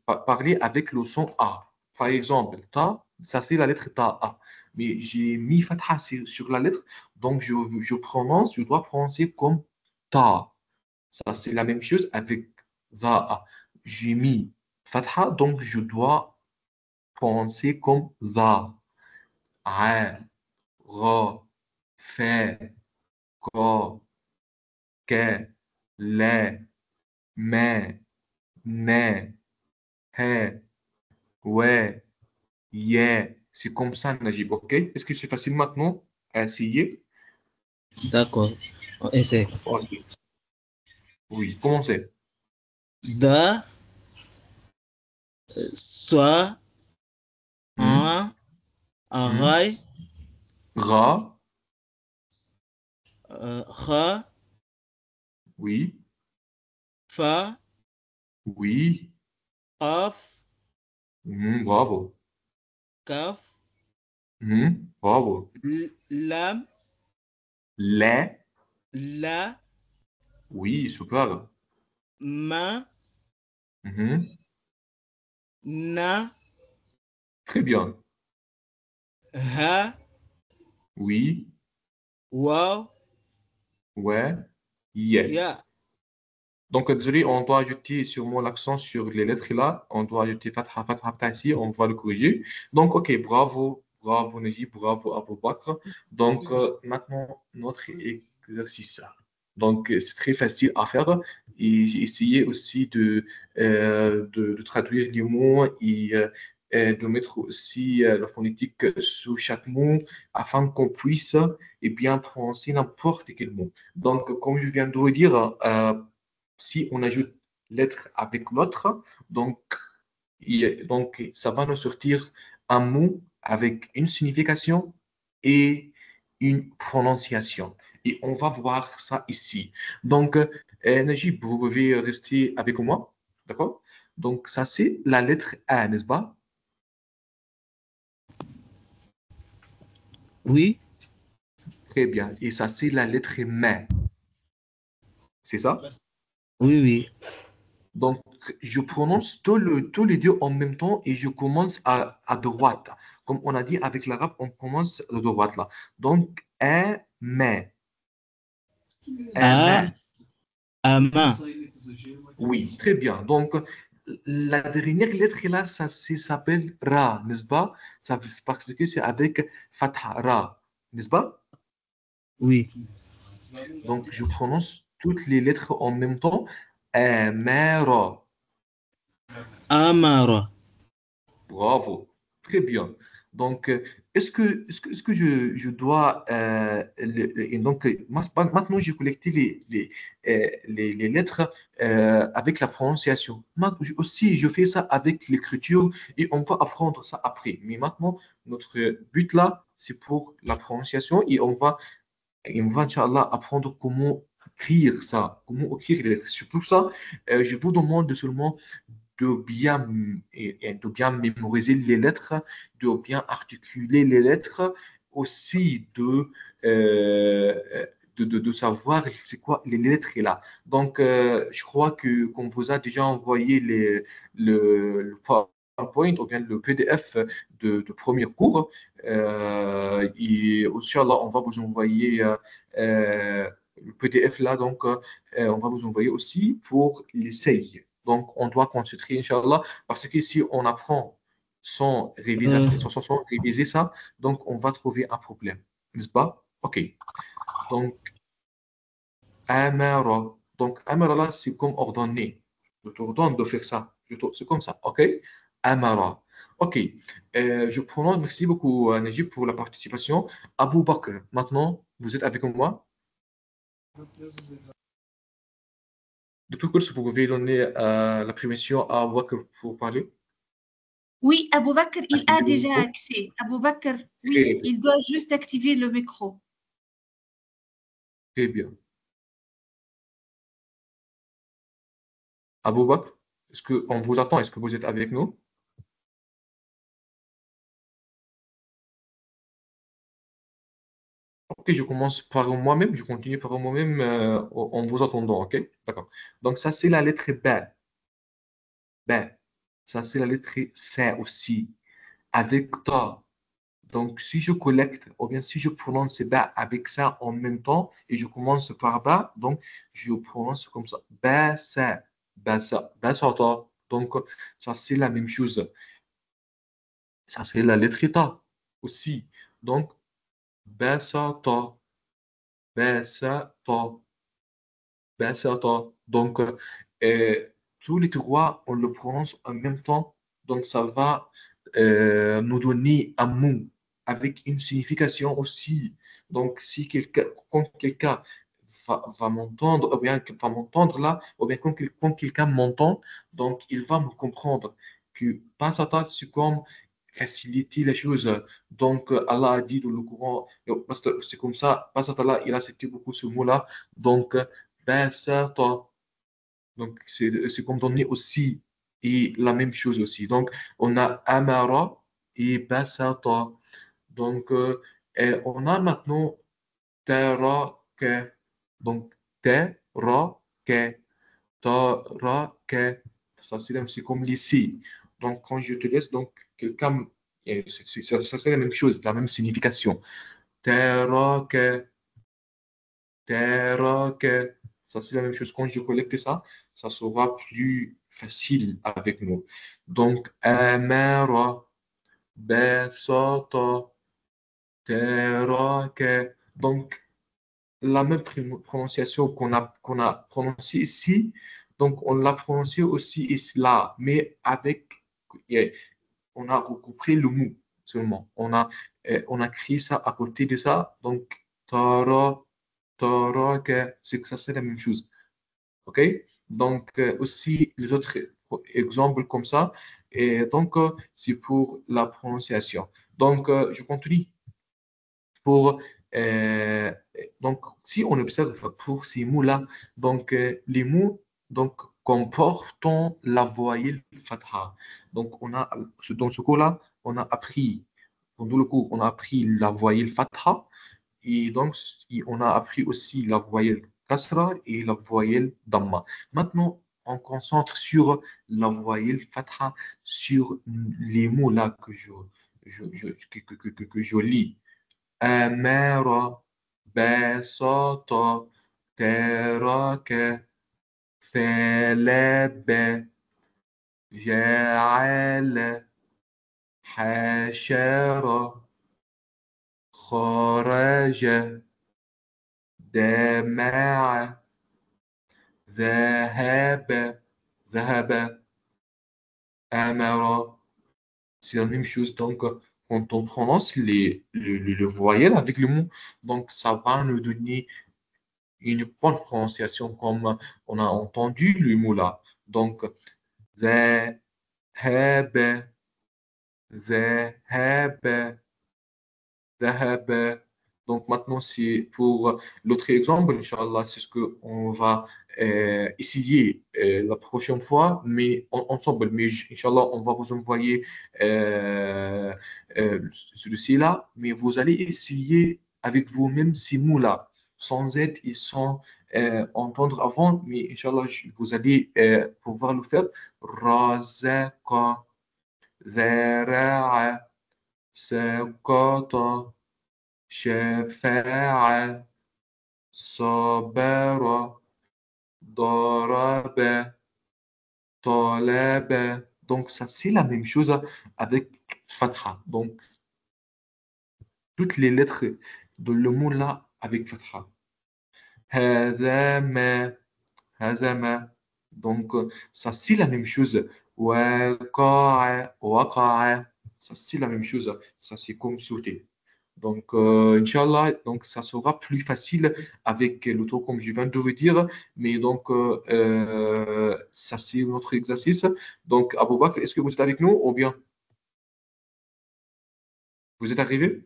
parler avec le son A. Par exemple, ta, ça c'est la lettre ta A. Mais j'ai mis fatha sur la lettre, donc je dois prononcer comme ta. Ça, c'est la même chose avec za. J'ai mis fatha, donc je dois prononcer comme za. A, ra, fa, ka, ke, le, me, ne, he, ouais, yeah. C'est comme ça, Najib, ok? Est-ce que c'est facile maintenant à essayer? D'accord. On essaie. Ok. Oui, commencez. Da, soit, Hmm, un, hmm. rai, Ra, ra, oui, fa, oui. qaf, Bravo. kaf, Bravo. lam, Les, la, oui, super. ma, Mhm. na, Très bien. ha, Oui, waw, ouais, yeah. ya. Donc, désolé, on doit ajouter sûrement l'accent sur les lettres là. On doit ajouter fatha, fatha, fatha ici. On va le corriger. Donc, OK, bravo, bravo Najib, bravo Abou Bakr. Donc, maintenant, notre exercice. Donc, c'est très facile à faire. Et j'ai essayé aussi de traduire les mots et de mettre aussi la phonétique sous chaque mot afin qu'on puisse bien prononcer n'importe quel mot. Donc, comme je viens de vous dire, si on ajoute l'être avec l'autre, donc ça va nous sortir un mot avec une signification et une prononciation. Et on va voir ça ici. Donc, Najib, vous pouvez rester avec moi. D'accord? Donc, ça, c'est la lettre A, n'est-ce pas? Oui, Très bien. Et ça, c'est la lettre M. C'est ça? oui, oui. Donc, je prononce tous les deux en même temps et je commence à droite. Comme on a dit avec l'arabe, on commence de droite là. Donc, mais, A, mais. ama. Oui, très bien. Donc, la dernière lettre là, s'appelle Ra, n'est-ce pas? Ça, c'est parce que c'est avec Fatha, Ra, n'est-ce pas? Oui. Donc, je prononce toutes les lettres en même temps. Ra. Amara. Bravo, très bien. Donc, est-ce que je dois... et donc, maintenant, j'ai collecté les lettres avec la prononciation. Aussi, je fais ça avec l'écriture et on va apprendre ça après. Mais maintenant, notre but là, c'est pour la prononciation et on va, Inch'Allah, apprendre comment écrire ça, comment écrire les lettres. Surtout ça, je vous demande seulement de bien mémoriser les lettres, de bien articuler les lettres, aussi de savoir c'est quoi les lettres là. Donc, je crois que qu'on vous a déjà envoyé le PowerPoint ou bien le PDF de premier cours. Et Inch'Allah, on va vous envoyer le PDF là, donc on va vous envoyer aussi pour l'essayer. Donc, on doit concentrer, Inch'Allah, parce que si on apprend sans réviser, sans réviser ça, donc on va trouver un problème, n'est-ce pas? OK. Donc, amara. Donc, amara là, c'est comme ordonner. Je t'ordonne de faire ça. C'est comme ça, OK? Amara. OK. Je prononce, merci beaucoup, Najib, pour la participation. Abu Bakr, maintenant, vous êtes avec moi? Docteur Kurs, vous pouvez donner la permission à Abu Bakr pour parler? Oui, Abou Bakr, il a Activez le déjà micro. accès. Abou Bakr, oui, Très bien. il doit juste activer le micro. Très bien. Abu Bakr, est-ce qu'on vous attend? Est-ce que vous êtes avec nous? Ok, je commence par moi-même, je continue par moi-même en vous attendant, ok? D'accord. Donc, ça, c'est la lettre B. B. Ça, c'est la lettre C aussi, avec ta. Donc, si je collecte, ou bien si je prononce B avec ça en même temps, et je commence par B, donc je prononce comme ça. B, C, B, ça, B, ça, ta. Donc, ça, c'est la même chose. Ça, c'est la lettre ta aussi. Donc, B, ça, ta. B, ça, ta. Ben, c'est à toi. Donc, tous les trois, on le prononce en même temps. Donc, ça va nous donner un mot avec une signification aussi. Donc, si quelqu'un, quand quelqu'un va m'entendre, ou bien va m'entendre là, ou bien quand quelqu'un m'entend, donc il va me comprendre que Pasata, c'est comme faciliter les choses. Donc, Allah a dit dans le Coran, parce que c'est comme ça, Pasata là, il a cité beaucoup ce mot-là. Donc, Basata. Donc, c'est comme donner aussi et la même chose aussi. Donc, on a Amara et Basata. Donc, et on a maintenant Terake. Donc, Terake. Terake. Ça, c'est comme lycée. Donc, quand je te laisse, donc, quelqu'un, ça, c'est la même chose, la même signification. Terake. Terre, ça c'est la même chose. Quand je collecte ça, ça sera plus facile avec nous. Donc, Amara, Besata, Terake. Donc, la même prononciation qu'on a prononcée ici, donc on l'a prononcée aussi ici, là, mais avec, yeah, on a recoupé le mot seulement. On a créé ça à côté de ça. Donc, Tara, Taraka, c'est que ça, c'est la même chose. OK? Donc, aussi, les autres exemples comme ça. Et donc, c'est pour la prononciation. Donc, je continue. Pour, euh, donc, si on observe pour ces mots-là, donc, les mots donc, comportant la voyelle fatha. Donc, dans ce cours-là, on a appris, pendant le cours, on a appris la voyelle fatha. Et donc, on a appris aussi la voyelle kasra et la voyelle damma. Maintenant, on concentre sur la voyelle fatha, sur les mots là que je lis. Amara, basata, taraka, falaba, ja'ala, hashara, kharaja, دمع ذهب ذهب أمر. C'est la même chose. Donc, quand on prononce le voyelle avec le mot, donc ça va nous donner une bonne prononciation comme on a entendu le mot là. Donc, ذهب ذهب ذهب. Donc maintenant, c'est pour l'autre exemple, Inch'Allah, c'est ce qu'on va essayer la prochaine fois, mais ensemble. Mais Inch'Allah, on va vous envoyer celui-ci-là, mais vous allez essayer avec vous-même ces mots-là, sans aide et sans entendre avant, mais Inch'Allah, vous allez pouvoir le faire. Razaqa, zara'a, saqata, شفاعة صبر ضرب طلب. Donc ça c'est la même chose avec fatha. Donc toutes les lettres de le mot là avec fatha. هزم هزم. Donc ça c'est la même chose. وقع وقع. Ça c'est la même chose. Ça c'est comme sauter. Donc, Inch'Allah, donc ça sera plus facile avec l'auto, comme je viens de vous dire. Mais donc, ça, c'est notre exercice. Donc, Abou Bakr, est-ce que vous êtes avec nous ou bien vous êtes arrivé?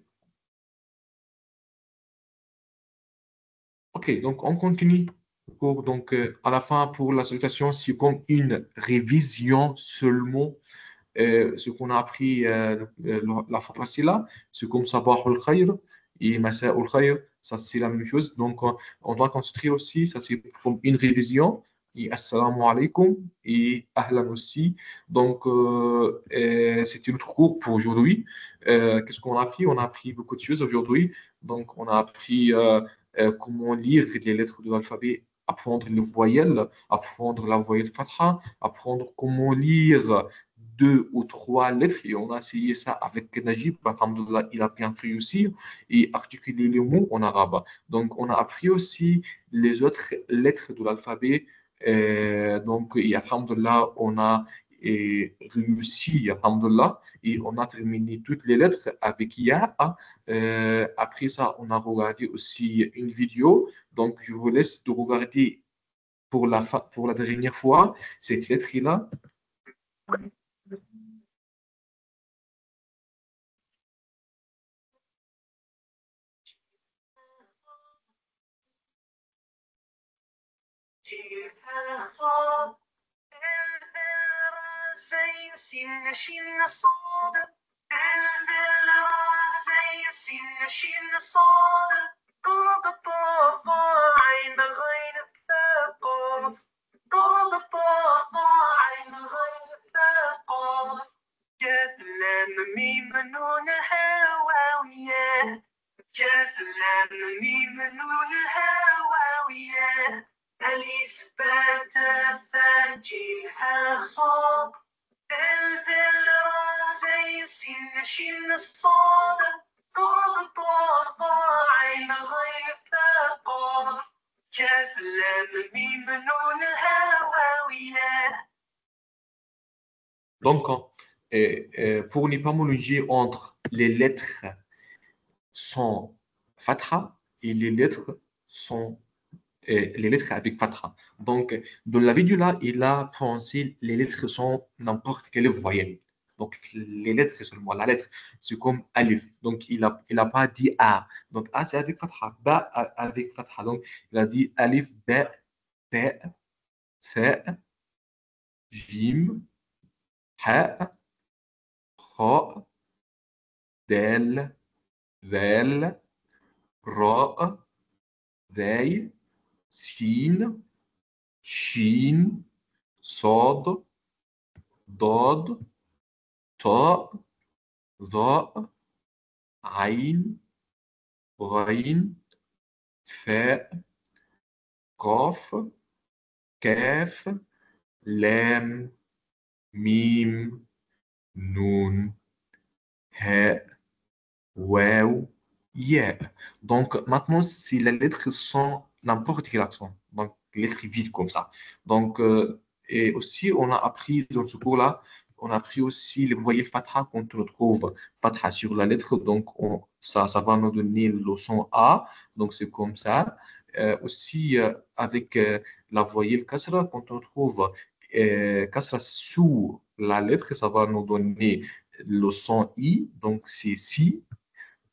Ok, donc on continue. Donc, à la fin, pour la salutation, c'est comme une révision seulement. Ce qu'on a appris la fois passée là, c'est comme Sabah al-Khayr et Masa al-Khayr, ça c'est la même chose. Donc on doit concentrer aussi, ça c'est comme une révision. Et Assalamu alaikum et Ahlan aussi. Donc c'était notre cours pour aujourd'hui. Qu'est-ce qu'on a appris? On a appris beaucoup de choses aujourd'hui. Donc on a appris comment lire les lettres de l'alphabet, apprendre les voyelles, apprendre la voyelle fatha, apprendre comment lire deux ou trois lettres et on a essayé ça avec Najib. Alhamdulillah, il a bien réussi et articuler les mots en arabe. Donc, on a appris aussi les autres lettres de l'alphabet. Donc, et Alhamdulillah, on a réussi, Alhamdulillah, et on a terminé toutes les lettres avec Ya. Après ça, on a regardé aussi une vidéo. Donc, je vous laisse de regarder pour la dernière fois cette lettre-là. Donc, pour ne pas mélanger entre les lettres sans fatha et les lettres avec fatha. Donc, dans la vidéo là, il a prononcé les lettres sans n'importe quelle voyelle. Donc, les lettres seulement. La lettre, c'est comme alif. Donc, il a pas dit A. Donc, A, c'est avec fatha. Ba avec fatha. Donc, il a dit alif, ba, ta, fa, jim, ha, kha, dal, ذال راء ذاي سين شين صاد ضاد طاء ظاء عين غين فاء قاف كاف لام ميم نون هاء واو yeah. Donc maintenant, c'est la lettre sans n'importe quel accent. Donc, lettre vide comme ça. Donc, et aussi, on a appris dans ce cours-là, on a appris aussi les voyelles fatha quand on trouve fatha sur la lettre. Donc, ça va nous donner le son A. Donc, c'est comme ça. Aussi, avec la voyelle kasra, quand on trouve kasra sous la lettre, ça va nous donner le son I. Donc, c'est si.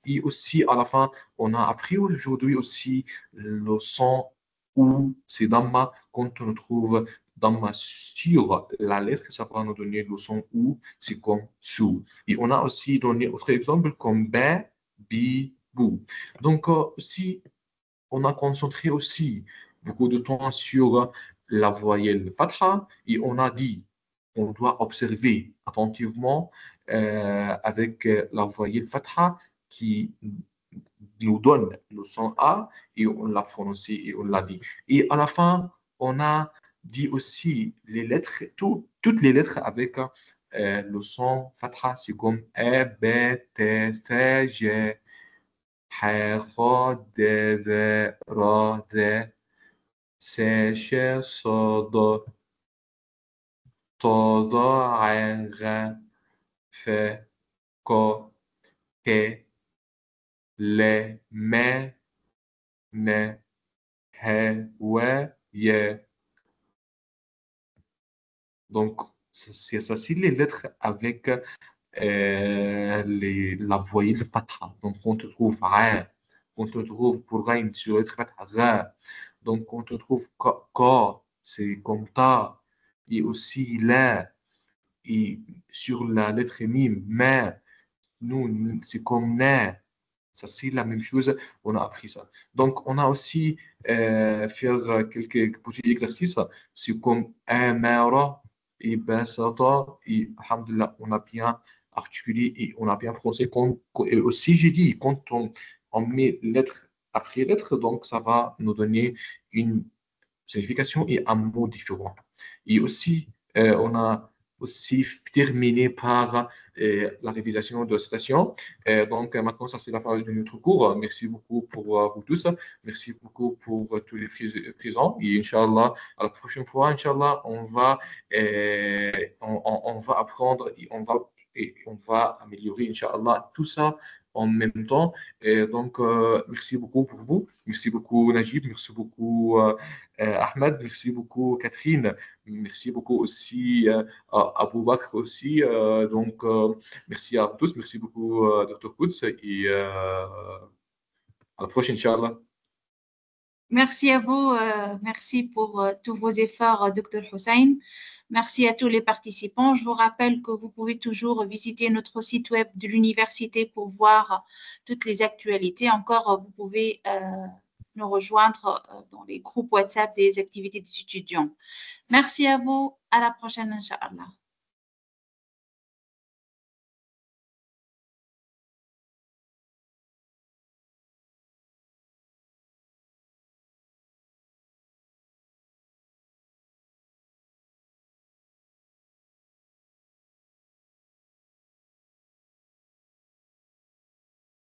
Et aussi, à la fin, on a appris aujourd'hui aussi le son ou c'est Dhamma. Quand on trouve Dhamma sur la lettre, ça va nous donner le son ou, c'est comme sous. Et on a aussi donné autre exemple comme ba, bi, bou. Donc, aussi, on a concentré aussi beaucoup de temps sur la voyelle fatha et on a dit, on doit observer attentivement avec la voyelle fatha qui nous donne le son A et on l'a prononcé et on l'a dit. Et à la fin, on a dit aussi les lettres, toutes les lettres avec le son fatha, c'est comme E, B, T, C, G, H, K, D, V, R, D, C, Ch, S, D, T, D, ع, G, F, K, K, L, M, N, H, W, Y. Donc, ça, c'est les lettres avec la voyelle fatha. Donc, on te trouve A, on te trouve pour Rain sur la lettre fatha, Ra. Donc, on te trouve Ka, c'est comme Ta, et aussi La, et sur la lettre Mim, Ma, nous, c'est comme Na. Ça, c'est la même chose, on a appris ça. Donc, on a aussi faire quelques petits exercices. C'est comme Amara et Basata. Et alhamdulillah, on a bien articulé et on a bien prononcé. Et aussi, j'ai dit, quand on met lettre après lettre, donc ça va nous donner une signification et un mot différent. Et aussi, on a aussi terminé par la réalisation de la citation. Donc, maintenant, ça, c'est la fin de notre cours. Merci beaucoup pour vous tous. Merci beaucoup pour tous les présents. Et Inch'Allah, à la prochaine fois, Inch'Allah, on va apprendre et on va améliorer, Inch'Allah, tout ça en même temps. Et donc, merci beaucoup pour vous. Merci beaucoup, Najib. Merci beaucoup, Ahmed. Merci beaucoup, Catherine. Merci beaucoup aussi à Abou Bakr aussi. Merci à tous. Merci beaucoup, Dr. Quds. Et à la prochaine, Inch'Allah. Merci à vous, merci pour tous vos efforts, Dr. Hussein. Merci à tous les participants. Je vous rappelle que vous pouvez toujours visiter notre site web de l'université pour voir toutes les actualités. Encore, vous pouvez nous rejoindre dans les groupes WhatsApp des activités des étudiants. Merci à vous. À la prochaine, Inch'Allah.